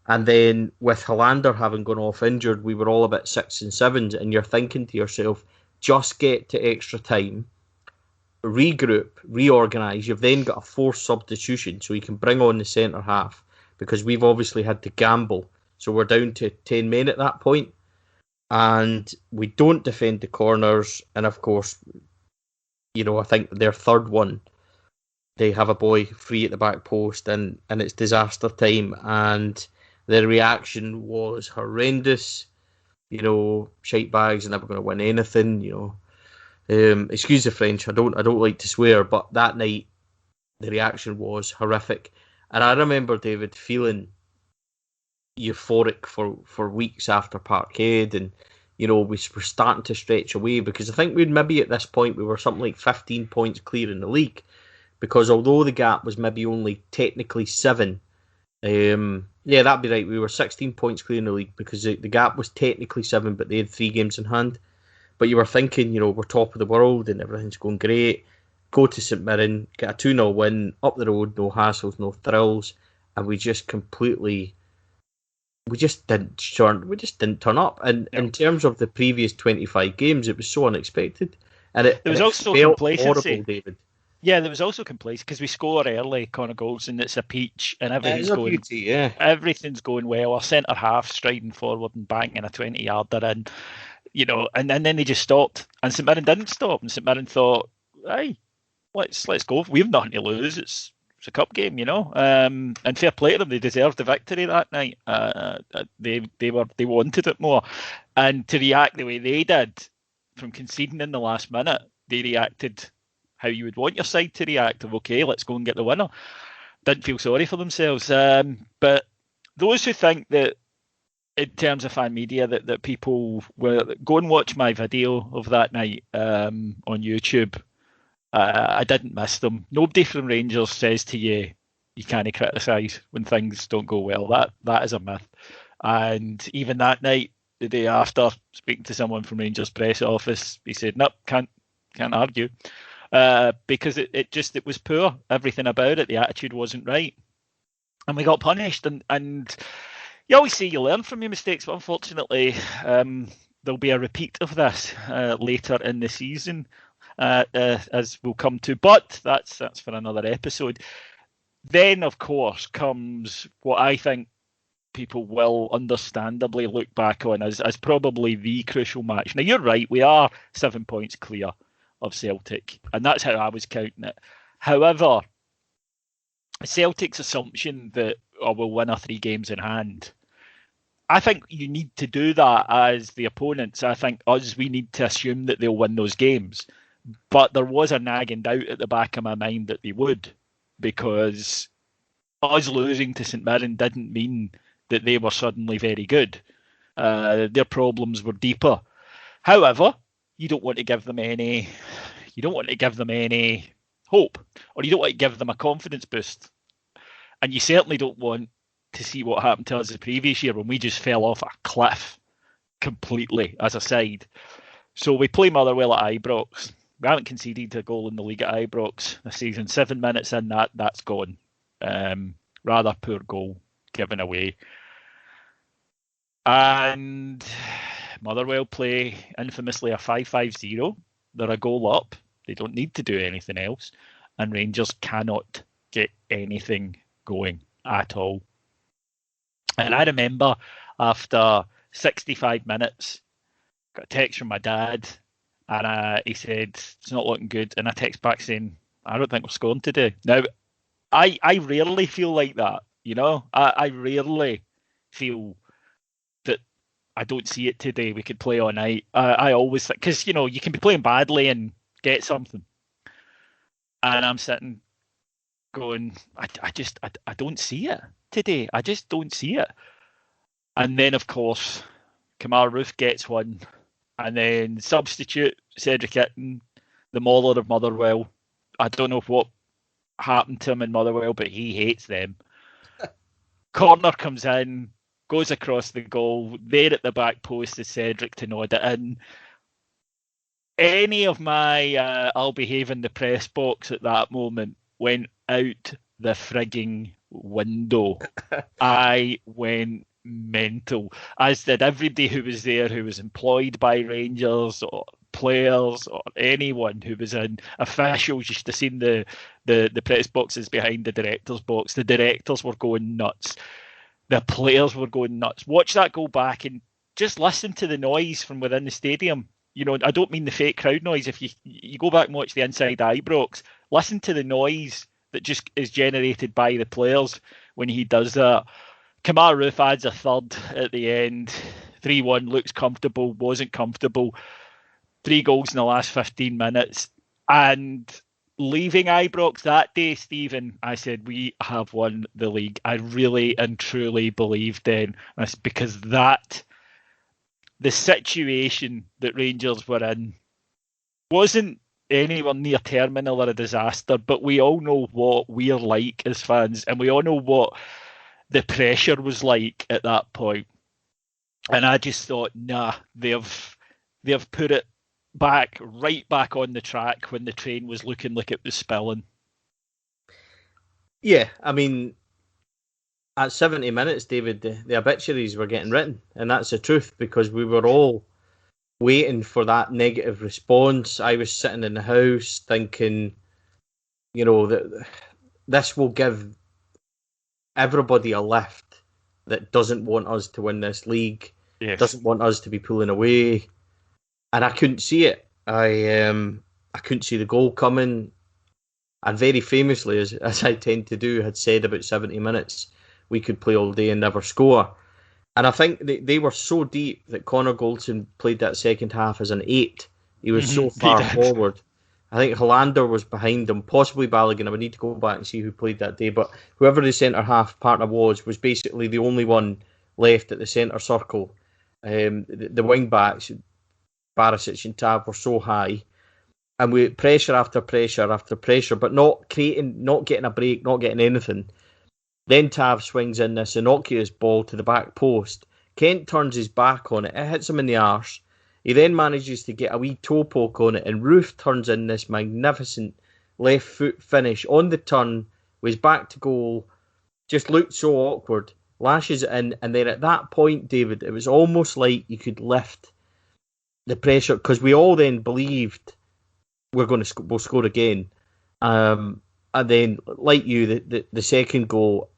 And then with Hollander having gone off injured, we were all about 6s and 7s, and you're thinking to yourself, just get to extra time, regroup, reorganise. You've then got a forced substitution, so you can bring on the centre half, because we've obviously had to gamble. So we're down to 10 men at that point, and we don't defend the corners. And of course, I think their third one, they have a boy free at the back post, and it's disaster time. And the reaction was horrendous. Shite bags are never going to win anything. Excuse the French. I don't like to swear, but that night the reaction was horrific. And I remember, David, feeling euphoric for weeks after Parkhead, and we were starting to stretch away, because I think we'd maybe at this point we were something like 15 points clear in the league, because although the gap was maybe only technically 7. Yeah, that'd be right. We were 16 points clear in the league, because the gap was technically 7, but they had 3 games in hand. But you were thinking, we're top of the world and everything's going great. Go to St Mirren, get a 2-0 win, up the road, no hassles, no thrills, and we just didn't turn up. And in terms of the previous 25 games, it was so unexpected, and there was also complacency, horrible, David. Yeah, there was also complacency because we score early, Connor goals, and it's a peach, and everything's going. Beauty, yeah. Everything's going well. Our centre half striding forward and banging a 20-yarder in, and then they just stopped, and St Mirren didn't stop, and St Mirren thought, "Hey, let's go. We have nothing to lose. It's a cup game, And fair play to them, they deserved the victory that night. They wanted it more, and to react the way they did, from conceding in the last minute, they reacted how you would want your side to react. Of okay, let's go and get the winner. Didn't feel sorry for themselves. But those who think that, in terms of fan media, that people will go and watch my video of that night on YouTube. I didn't miss them. Nobody from Rangers says to you can't criticise when things don't go well. That is a myth. And even that night, the day after, speaking to someone from Rangers press office, he said, "Nope, can't argue," because it was poor. Everything about it, the attitude wasn't right, and we got punished. And you always say you learn from your mistakes, but unfortunately, there'll be a repeat of this later in the season, as we'll come to. But that's for another episode. Then, of course, comes what I think people will understandably look back on as probably the crucial match. Now, you're right, we are 7 points clear of Celtic, and that's how I was counting it. However, Celtic's assumption that we'll win our 3 games in hand, I think you need to do that as the opponents. I think we need to assume that they'll win those games. But there was a nagging doubt at the back of my mind that they would, because us losing to St Mirren didn't mean that they were suddenly very good. Their problems were deeper. However, you don't want to give them any hope, or you don't want to give them a confidence boost. And you certainly don't want to see what happened to us the previous year when we just fell off a cliff completely as a side. So we play Motherwell at Ibrox. We haven't conceded a goal in the league at Ibrox this season. 7 minutes in, that's gone. Rather poor goal given away. And Motherwell play infamously a 5-5-0. They're a goal up. They don't need to do anything else. And Rangers cannot get anything going at all. And I remember after 65 minutes, got a text from my dad, and he said, "It's not looking good." And I text back saying, "I don't think we're scoring today." Now, I rarely feel like that, you know? I rarely feel that I don't see it today. We could play all night. I always think, because, you know, you can be playing badly and get something. And I'm sitting going, I don't see it today. I just don't see it. And then, of course, Kamar Roof gets one. And then substitute Cedric Itten, the mauler of Motherwell. I don't know what happened to him in Motherwell, but he hates them. Corner comes in, goes across the goal. There at the back post is Cedric to nod it in. Any of my I'll behave in the press box at that moment went out the frigging window. I went mental, as did everybody who was there, who was employed by Rangers or players or anyone who was in. Officials used to see the press boxes behind the director's box. The directors were going nuts. The players were going nuts. Watch that go back and just listen to the noise from within the stadium. You know, I don't mean the fake crowd noise. If you go back and watch the inside Ibrox, listen to the noise that just is generated by the players when he does that. Kamar Roof adds a third at the end. 3-1, looks comfortable, wasn't comfortable. 3 goals in the last 15 minutes. And leaving Ibrox that day, Stephen, I said, we have won the league. I really and truly believed then. That's because the situation that Rangers were in wasn't anywhere near terminal or a disaster, but we all know what we're like as fans, and we all know what the pressure was like at that point. And I just thought, nah, they've put it right back on the track when the train was looking like it was spilling. Yeah, I mean, at 70 minutes, David, the obituaries were getting written, and that's the truth, because we were all waiting for that negative response. I was sitting in the house thinking, you know, that this will give everybody a lift that doesn't want us to win this league, yes, doesn't want us to be pulling away, and I couldn't see it. I couldn't see the goal coming, and very famously, as I tend to do, had said about 70 minutes, we could play all day and never score. And I think they were so deep that Connor Goldson played that second half as an 8. He was so far forward. I think Hollander was behind him, possibly Balogun. I would need to go back and see who played that day. But whoever the centre half partner was basically the only one left at the centre circle. The wing backs, Barisic and Tav, were so high. And we pressure after pressure after pressure, but not getting a break, not getting anything. Then Tav swings in this innocuous ball to the back post. Kent turns his back on it. It hits him in the arse. He then manages to get a wee toe poke on it, and Roof turns in this magnificent left foot finish on the turn with his back to goal. Just looked so awkward. Lashes it in, and then at that point, David, it was almost like you could lift the pressure, because we all then believed we'll score again. And then, like you, the second goal,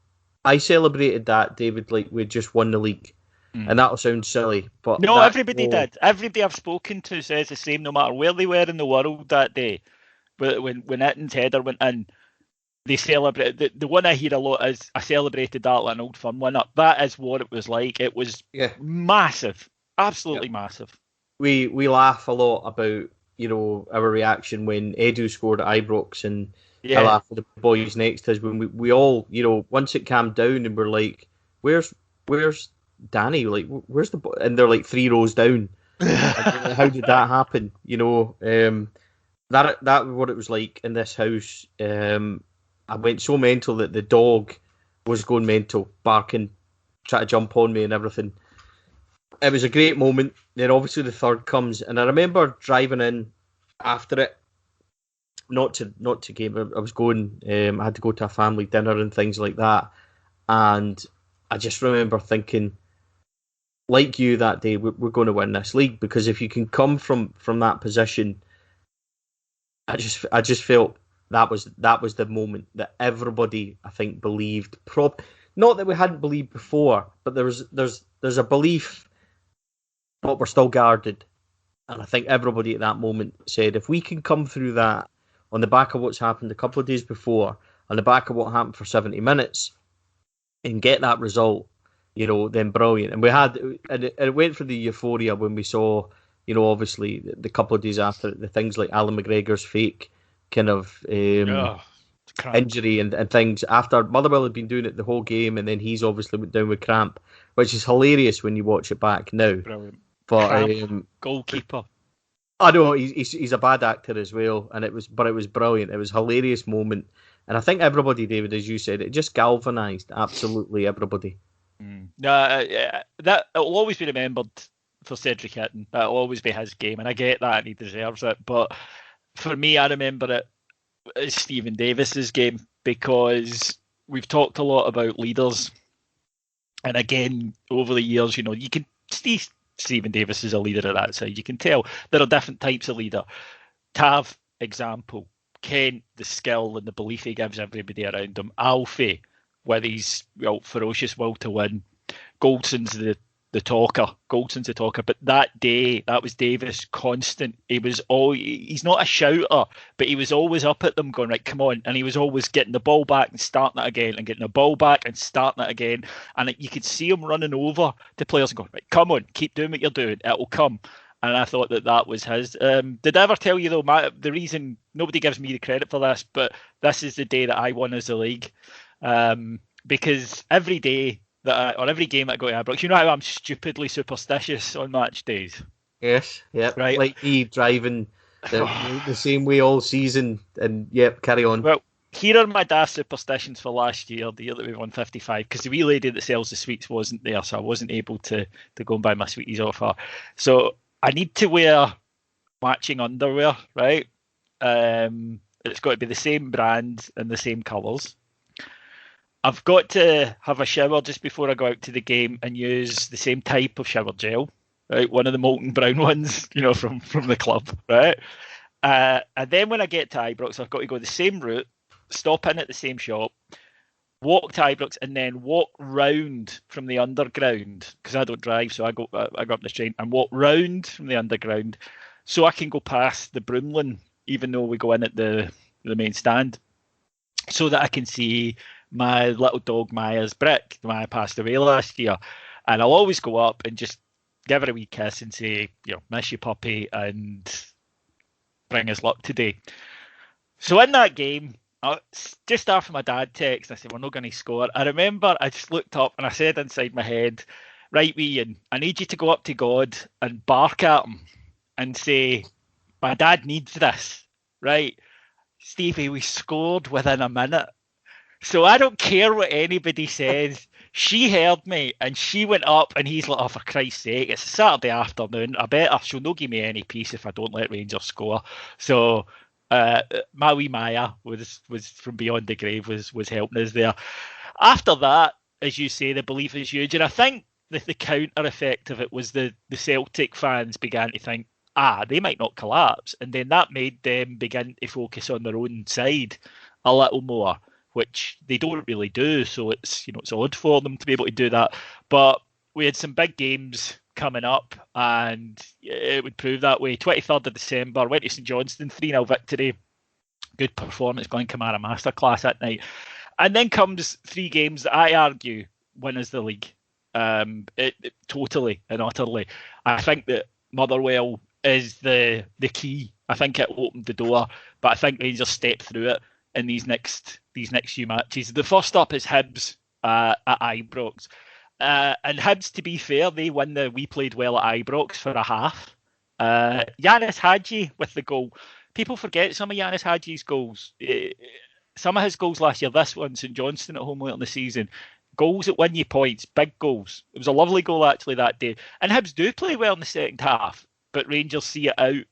I celebrated that, David, like we'd just won the league. And that'll sound silly, but no, everybody did. Everybody I've spoken to says the same, no matter where they were in the world that day. But when Itton's header went in, they celebrated. The one I hear a lot is, I celebrated that like an Old Firm winner. That is what it was like. It was massive, absolutely massive. We laugh a lot about, you know, our reaction when Edu scored at Ibrox, and I laugh at the boys next to us when we all, you know, once it calmed down and we're like, where's Danny? Like, where's the boy? And they're like 3 rows down. How did that happen? You know, that was what it was like in this house. I went so mental that the dog was going mental, barking, trying to jump on me and everything. It was a great moment. Then obviously the third comes, and I remember driving in after it, not to game. I was going. I had to go to a family dinner and things like that, and I just remember thinking, like you that day, we're going to win this league, because if you can come from that position, I just felt that was the moment that everybody, I think, believed. Not that we hadn't believed before, but there's a belief, but we're still guarded. And I think everybody at that moment said, if we can come through that on the back of what's happened a couple of days before, on the back of what happened for 70 minutes, and get that result, you know, then brilliant. And we had, and it went for the euphoria when we saw, you know, obviously the couple of days after, the things like Alan McGregor's fake kind of injury and things, after Motherwell had been doing it the whole game, and then he's obviously went down with cramp, which is hilarious when you watch it back now. Brilliant. But goalkeeper. I know he's a bad actor as well, and it was brilliant. It was a hilarious moment, and I think everybody, David, as you said, it just galvanised absolutely everybody. That will always be remembered for Cedric Hitton. That'll always be his game, and I get that, and he deserves it. But for me, I remember it as Stephen Davis's game, because we've talked a lot about leaders, and again, over the years, you know, you can see Stephen Davis is a leader at that side. You can tell there are different types of leader. Tav, example. Kent, the skill and the belief he gives everybody around him. Alfie, with his ferocious will to win. Goldson's the talker. But that day, that was Davis, constant. He's not a shouter, but he was always up at them going, right, come on. And he was always getting the ball back and starting it again, and getting the ball back and starting it again. And you could see him running over to players and going, right, come on, keep doing what you're doing. It'll come. And I thought that was his. Did I ever tell you, though, the reason nobody gives me the credit for this, but this is the day that I won as a league. Because every day or every game that I go to Ibrox, you know how I'm stupidly superstitious on match days. Yes, yep. Right. Like me driving the same way all season, and yep, carry on. Well, here are my daft superstitions for last year, the year that we won 55, because the wee lady that sells the sweets wasn't there, so I wasn't able to go and buy my sweeties off her. So I need to wear matching underwear, right? It's got to be the same brand and the same colours. I've got to have a shower just before I go out to the game and use the same type of shower gel, right? One of the molten brown ones, you know, from the club, right? And then when I get to Ibrox, I've got to go the same route, stop in at the same shop, walk to Ibrox, and then walk round from the underground, because I don't drive, so I go up the train and walk round from the underground so I can go past the Broomlin, even though we go in at the main stand, so that I can see my little dog Maya's Brick. Maya passed away last year, and I'll always go up and just give her a wee kiss and say, you know, miss you, puppy, and bring us luck today. So in that game, just after my dad texted, I said, we're not going to score. I remember I just looked up and I said inside my head, right, Ian, I need you to go up to God and bark at him and say, my dad needs this, right? Stevie, we scored within a minute. So I don't care what anybody says. She heard me and she went up and he's like, oh, for Christ's sake, it's a Saturday afternoon. I bet she'll not give me any peace if I don't let Rangers score. So my wee Maya was from beyond the grave was helping us there. After that, as you say, the belief is huge. And I think the counter effect of it was the Celtic fans began to think, they might not collapse. And then that made them begin to focus on their own side a little more, which they don't really do. So it's odd for them to be able to do that. But we had some big games coming up, and it would prove that way. 23rd of December, went to St Johnstone, 3-0 victory. Good performance, Glenn Kamara masterclass that night. And then comes 3 games that I argue win us the league. Totally and utterly. I think that Motherwell is the key. I think it opened the door, but I think Rangers stepped through it in these next few matches. The first up is Hibs at Ibrox. And Hibs, to be fair, they win We played well at Ibrox for a half. Yanis Hadji with the goal. People forget some of Yanis Hadji's goals. Some of his goals last year, this one, St Johnstone at home later in the season, goals that win you points, big goals. It was a lovely goal actually that day. And Hibs do play well in the second half, but Rangers see it out,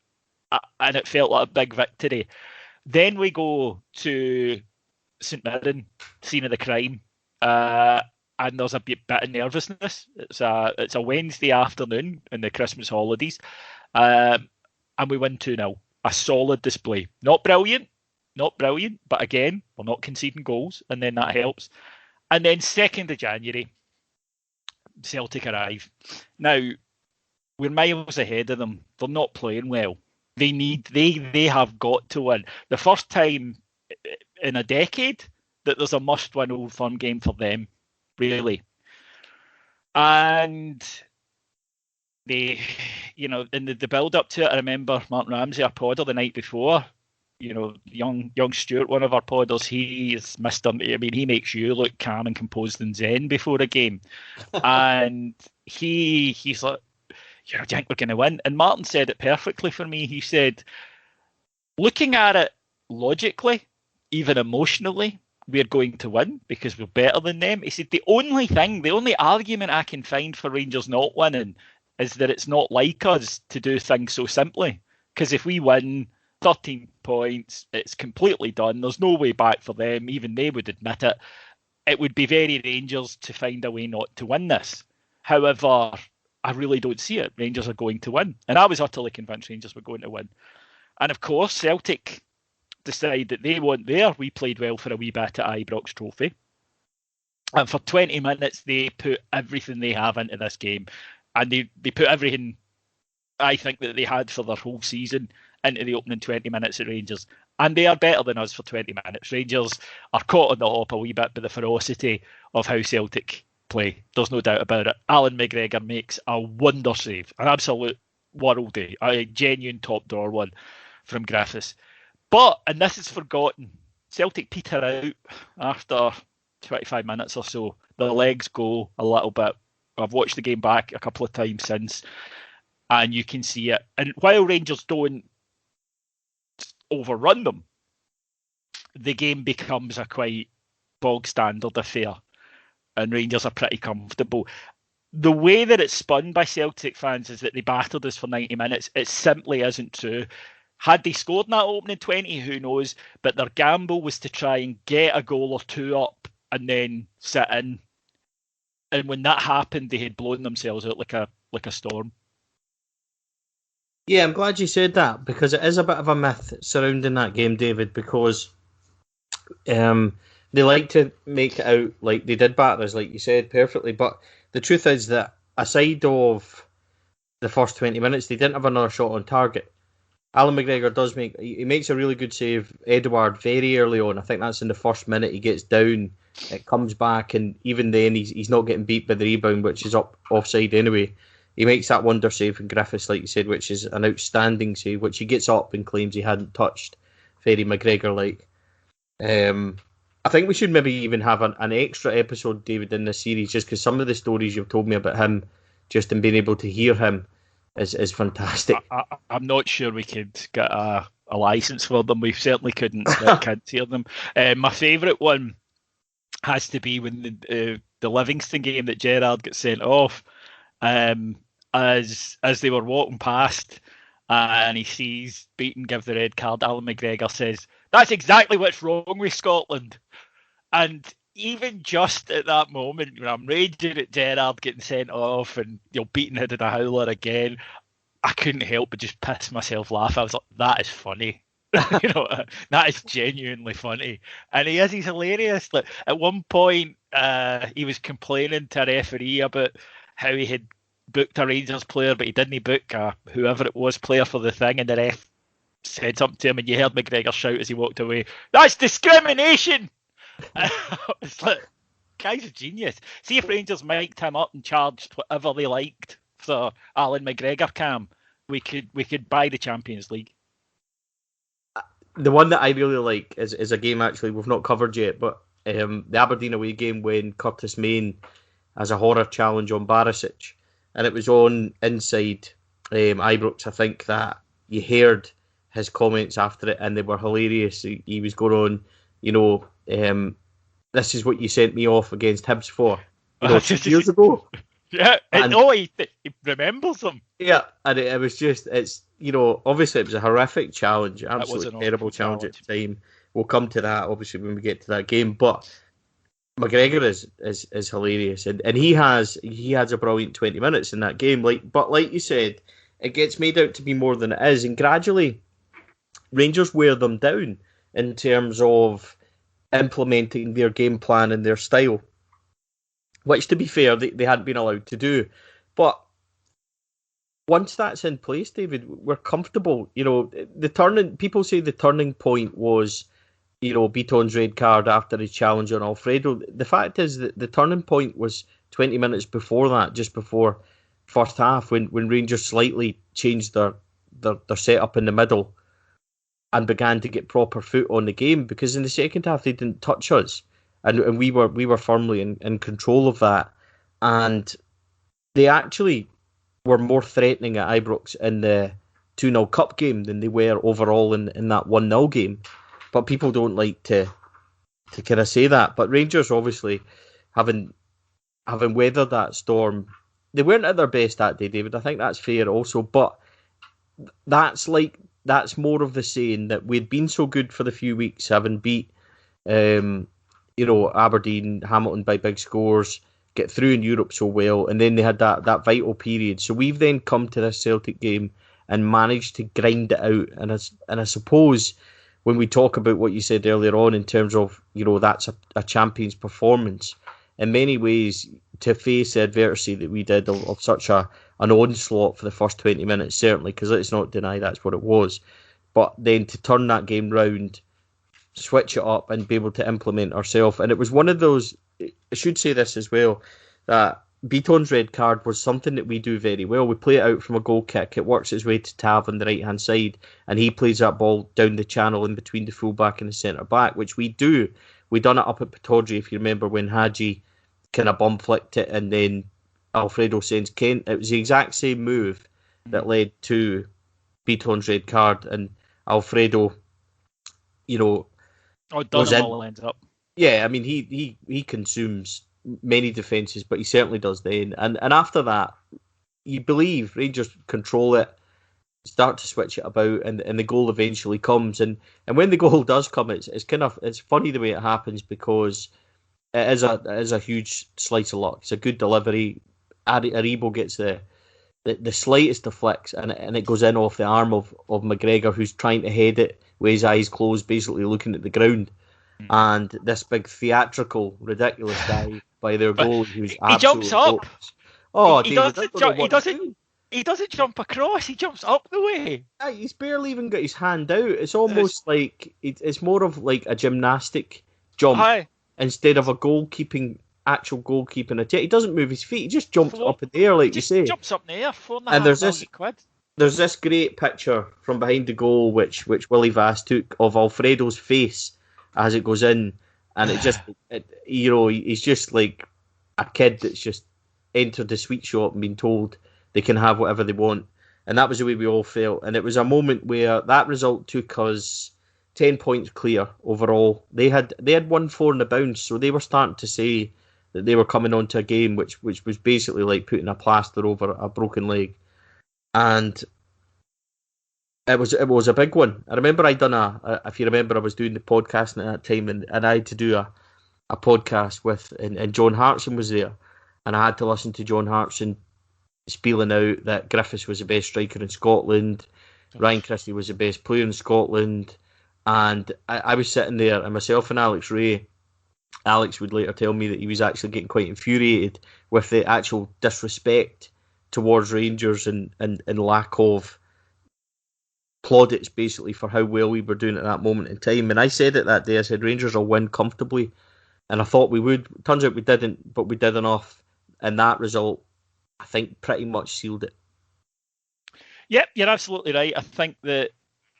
and it felt like a big victory. Then we go to St Mirren, scene of the crime, and there's a bit of nervousness. It's a Wednesday afternoon in the Christmas holidays, and we win 2-0. A solid display. Not brilliant, but again, we're not conceding goals, and then that helps. And then 2nd of January, Celtic arrive. Now, we're miles ahead of them. They're not playing well. They have got to win. The first time in a decade that there's a must-win Old Firm game for them, really. And they, in the build-up to it, I remember Martin Ramsey, our podder, the night before, young Stuart, one of our podders, he is Mr. I mean, he makes you look calm and composed and zen before a game. And he's like, do you think we're going to win? And Martin said it perfectly for me. He said, looking at it logically, even emotionally, we're going to win because we're better than them. He said, the only argument I can find for Rangers not winning is that it's not like us to do things so simply. Because if we win 13 points, it's completely done. There's no way back for them. Even they would admit it. It would be very Rangers to find a way not to win this. However, I really don't see it. Rangers are going to win. And I was utterly convinced Rangers were going to win. And of course, Celtic decide that they want We played well for a wee bit at Ibrox Trophy. And for 20 minutes, they put everything they have into this game. And they put everything, I think, that they had for their whole season into the opening 20 minutes at Rangers. And they are better than us for 20 minutes. Rangers are caught on the hop a wee bit by the ferocity of how Celtic play. There's no doubt about it. Alan McGregor makes a wonder save, an absolute worldie, a genuine top drawer one from Griffiths. But, and this is forgotten, Celtic peter out after 25 minutes or so. Their legs go a little bit. I've watched the game back a couple of times since, and you can see it. And while Rangers don't overrun them, the game becomes a quite bog standard affair, and Rangers are pretty comfortable. The way that it's spun by Celtic fans is that they battered us for 90 minutes. It simply isn't true. Had they scored in that opening 20, who knows? But their gamble was to try and get a goal or two up and then sit in. And when that happened, they had blown themselves out like a storm. Yeah, I'm glad you said that, because it is a bit of a myth surrounding that game, David, because they like to make it out like they did batter us, like you said, perfectly. But the truth is that aside of the first 20 minutes, they didn't have another shot on target. Alan McGregor he makes a really good save, Edouard, very early on. I think that's in the first minute. He gets down, it comes back, and even then he's not getting beat by the rebound, which is offside anyway. He makes that wonder save from Griffiths, like you said, which is an outstanding save, which he gets up and claims he hadn't touched. Very McGregor-like. I think we should maybe even have an extra episode, David, in this series, just because some of the stories you've told me about him, just in being able to hear him, is fantastic. I'm not sure we could get a license for them. We certainly couldn't hear them. My favourite one has to be when Livingston game that Gerrard got sent off, as they were walking past, and he sees Beaton give the red card. Alan McGregor says, "That's exactly what's wrong with Scotland." And even just at that moment, when I'm raging at Gerrard getting sent off and Beaton had a howler again, I couldn't help but just piss myself laugh. I was like, that is funny. That is genuinely funny. And he's hilarious. Like, at one point, he was complaining to a referee about how he had booked a Rangers player, but he didn't book whoever it was player for the thing, and the ref said something to him, and you heard McGregor shout as he walked away, "That's discrimination!" It's like, guy's a genius. See if Rangers mic'd him up and charged whatever they liked for Alan McGregor cam, we could buy the Champions League. The one that I really like is a game actually we've not covered yet, but the Aberdeen away game when Curtis Main has a horror challenge on Barisic, and it was on inside Ibrox. I think that you heard his comments after it, and they were hilarious. He was going on, this is what you sent me off against Hibs for 2 years ago. Yeah, and he remembers them. Yeah, and it was just, obviously it was a horrific challenge, absolutely terrible challenge at the time. We'll come to that, obviously, when we get to that game. But McGregor is hilarious, and he has a brilliant 20 minutes in that game. But like you said, it gets made out to be more than it is, and gradually Rangers wear them down in terms of implementing their game plan and their style, which, to be fair, they hadn't been allowed to do. But once that's in place, David, we're comfortable. People say the turning point was, Beaton's red card after his challenge on Alfredo. The fact is that the turning point was 20 minutes before that, just before first half, when Rangers slightly changed their setup in the middle and began to get proper foot on the game, because in the second half they didn't touch us, and we were firmly in control of that, and they actually were more threatening at Ibrox in the 2-0 cup game than they were overall in that 1-0 game. But people don't like to kind of say that. But Rangers, obviously, having weathered that storm, they weren't at their best that day, David. I think that's fair also. But that's more of the saying that we'd been so good for the few weeks, having beat Aberdeen, Hamilton by big scores, get through in Europe so well, and then they had that vital period. So we've then come to this Celtic game and managed to grind it out. And I suppose when we talk about what you said earlier on in terms of, that's a champion's performance, in many ways, to face the adversity that we did of such an onslaught for the first 20 minutes, certainly, because let's not deny that's what it was. But then to turn that game round, switch it up and be able to implement ourselves. And it was one of those, I should say this as well, that Beaton's red card was something that we do very well. We play it out from a goal kick. It works its way to Tav on the right-hand side, and he plays that ball down the channel in between the full-back and the centre-back, which we do. We done it up at Pittodrie, if you remember, when Hadji kind of bum-flicked it, and then Alfredo sends Kent. It was the exact same move that led to Beaton's red card, and Alfredo, all ends up. Yeah, I mean, he consumes many defences, but he certainly does then. And after that, you believe Rangers control it, start to switch it about, and the goal eventually comes. And when the goal does come, it's funny the way it happens, because it is a huge slice of luck. It's a good delivery. Aribo gets the slightest of flicks, and it goes in off the arm of McGregor, who's trying to head it with his eyes closed, basically looking at the ground. And this big theatrical, ridiculous guy by their goal, who's he jumps up. Oh, he doesn't jump across. He jumps up the way. He's barely even got his hand out. It's almost like it's more of like a gymnastic jump instead of a actual goalkeeping attempt. He doesn't move his feet. He just jumps up in the air, like you say. Jumps up in the air. And there's this great picture from behind the goal, which Willie Vass took, of Alfredo's face as it goes in, and he's just like a kid that's just entered the sweet shop and been told they can have whatever they want, and that was the way we all felt. And it was a moment where that result took us 10 points clear overall. They had won 4 in the bounce, so they were starting to say that they were coming onto a game which was basically like putting a plaster over a broken leg, and it was a big one. I remember if you remember, I was doing the podcasting at that time, and I had to do a podcast with, and John Hartson was there, and I had to listen to John Hartson spieling out that Griffiths was the best striker in Scotland, Ryan Christie was the best player in Scotland, and I was sitting there, and myself and Alex Ray, Alex would later tell me that he was actually getting quite infuriated with the actual disrespect towards Rangers and lack of plaudits basically for how well we were doing at that moment in time. And I said it that day, I said Rangers will win comfortably, and I thought we would. Turns out we didn't, but we did enough, and that result, I think, pretty much sealed it. Yep, you're absolutely right. I think that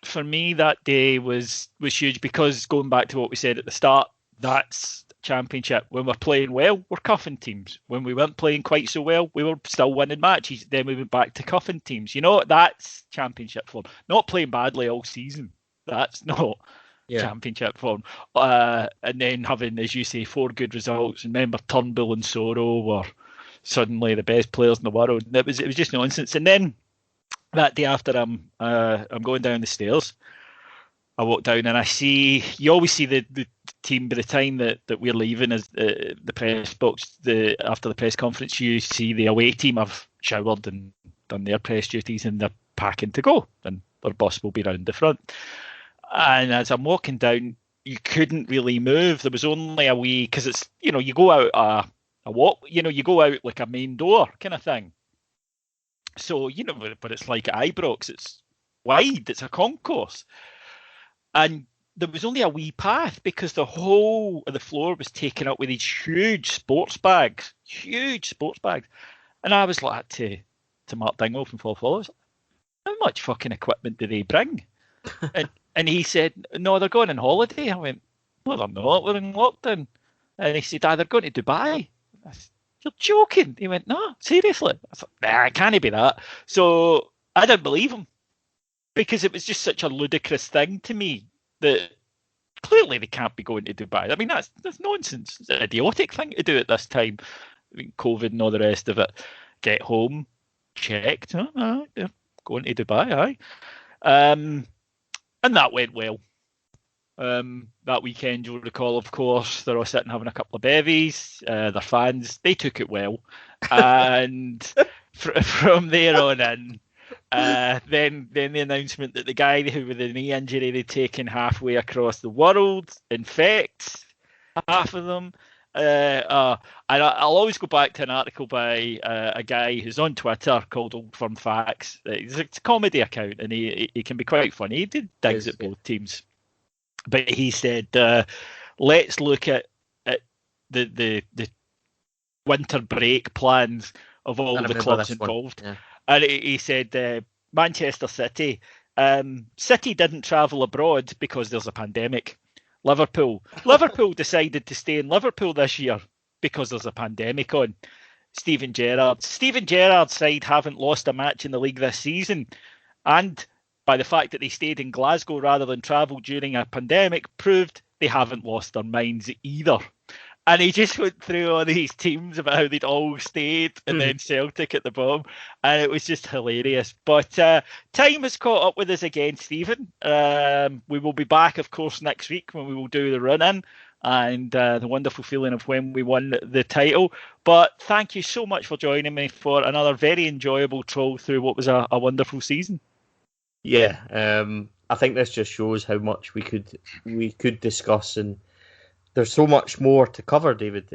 for me that day was huge, because going back to what we said at the start, that's Championship. When we're playing well, we're cuffing teams. When we weren't playing quite so well, we were still winning matches. Then we went back to cuffing teams. You know, that's Championship form. Not playing badly all season. That's not Championship form. And then having, as you say, 4 good results. Remember, Turnbull and Soro were suddenly the best players in the world. It was just nonsense. And then that day after, I'm going down the stairs. I walk down and I see, you always see the team by the time that we're leaving as the press box after the press conference. You see the away team have showered and done their press duties, and they're packing to go, and their bus will be round the front. And as I'm walking down, you couldn't really move. There was only a wee, because it's, you go out a walk, you go out like a main door kind of thing. So, but it's like at Ibrox, it's wide, it's a concourse. And there was only a wee path, because the whole of the floor was taken up with these huge sports bags. And I was like to Mark Dingwall from Fall Follows, how much fucking equipment do they bring? and he said, no, they're going on holiday. I went, well, they're not, we're in lockdown. And he said, they're going to Dubai. I said, you're joking. He went, no, seriously. I thought, nah, it can't be that. So I didn't believe him, because it was just such a ludicrous thing to me that clearly they can't be going to Dubai. I mean, that's nonsense. It's an idiotic thing to do at this time. I mean, COVID and all the rest of it. Get home, checked. They're going to Dubai, aye. And that went well. That weekend, you'll recall, of course, they're all sitting having a couple of bevies. Their fans, they took it well. And from there on in, then the announcement that the guy who with the knee injury they'd taken halfway across the world infects half of them. And I'll always go back to an article by a guy who's on Twitter called Old Firm Facts. It's a comedy account, and he can be quite funny. He did digs at both teams, but he said, let's look at the winter break plans of all the clubs involved. Yeah. And he said, Manchester City. City didn't travel abroad because there's a pandemic. Liverpool decided to stay in Liverpool this year because there's a pandemic on. Steven Gerrard's side haven't lost a match in the league this season. And by the fact that they stayed in Glasgow rather than travel during a pandemic, proved they haven't lost their minds either. And he just went through all these teams about how they'd all stayed, and then Celtic at the bottom, and it was just hilarious. But time has caught up with us again, Stephen. We will be back, of course, next week when we will do the run-in and the wonderful feeling of when we won the title. But thank you so much for joining me for another very enjoyable troll through what was a wonderful season. Yeah, I think this just shows how much we could discuss, and there's so much more to cover, David.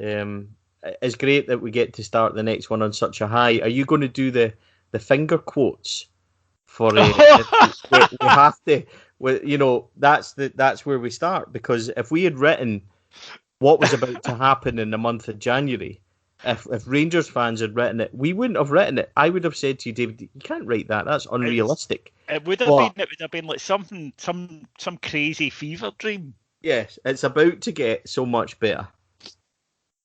It's great that we get to start the next one on such a high. Are you going to do the finger quotes for? We have to. That's where we start, because if we had written what was about to happen in the month of January, if Rangers fans had written it, we wouldn't have written it. I would have said to you, David, you can't write that. That's unrealistic. It would have been like something, some crazy fever dream. Yes, it's about to get so much better.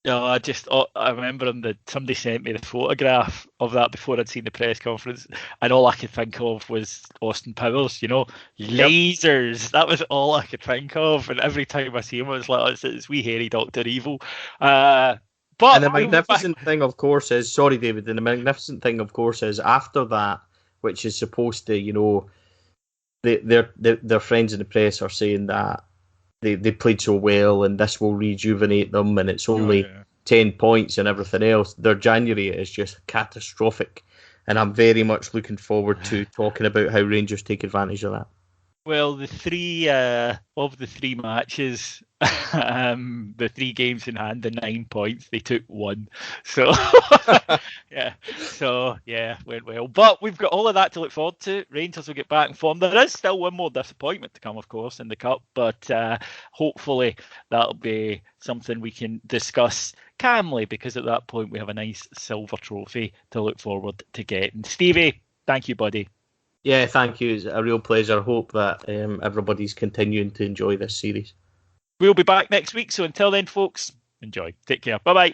No, I remember somebody sent me the photograph of that before I'd seen the press conference, and all I could think of was Austin Powers, lasers. That was all I could think of, and every time I see him, I was like, it's wee hairy Dr. Evil. But But and the magnificent thing, of course, is sorry, David. And the magnificent thing, of course, is after that, which is supposed to, their friends in the press are saying that they played so well, and this will rejuvenate them, and it's only 10 points and everything else. Their January is just catastrophic, and I'm very much looking forward to talking about how Rangers take advantage of that. Well, the three of the three matches, the 3 games in hand, the 9 points, they took 1. So went well. But we've got all of that to look forward to. Rangers will get back in form. There is still one more disappointment to come, of course, in the cup, but hopefully that'll be something we can discuss calmly, because at that point we have a nice silver trophy to look forward to getting. Stevie, thank you, buddy. Yeah, thank you. It's a real pleasure. I hope that everybody's continuing to enjoy this series. We'll be back next week. So until then, folks, enjoy. Take care. Bye-bye.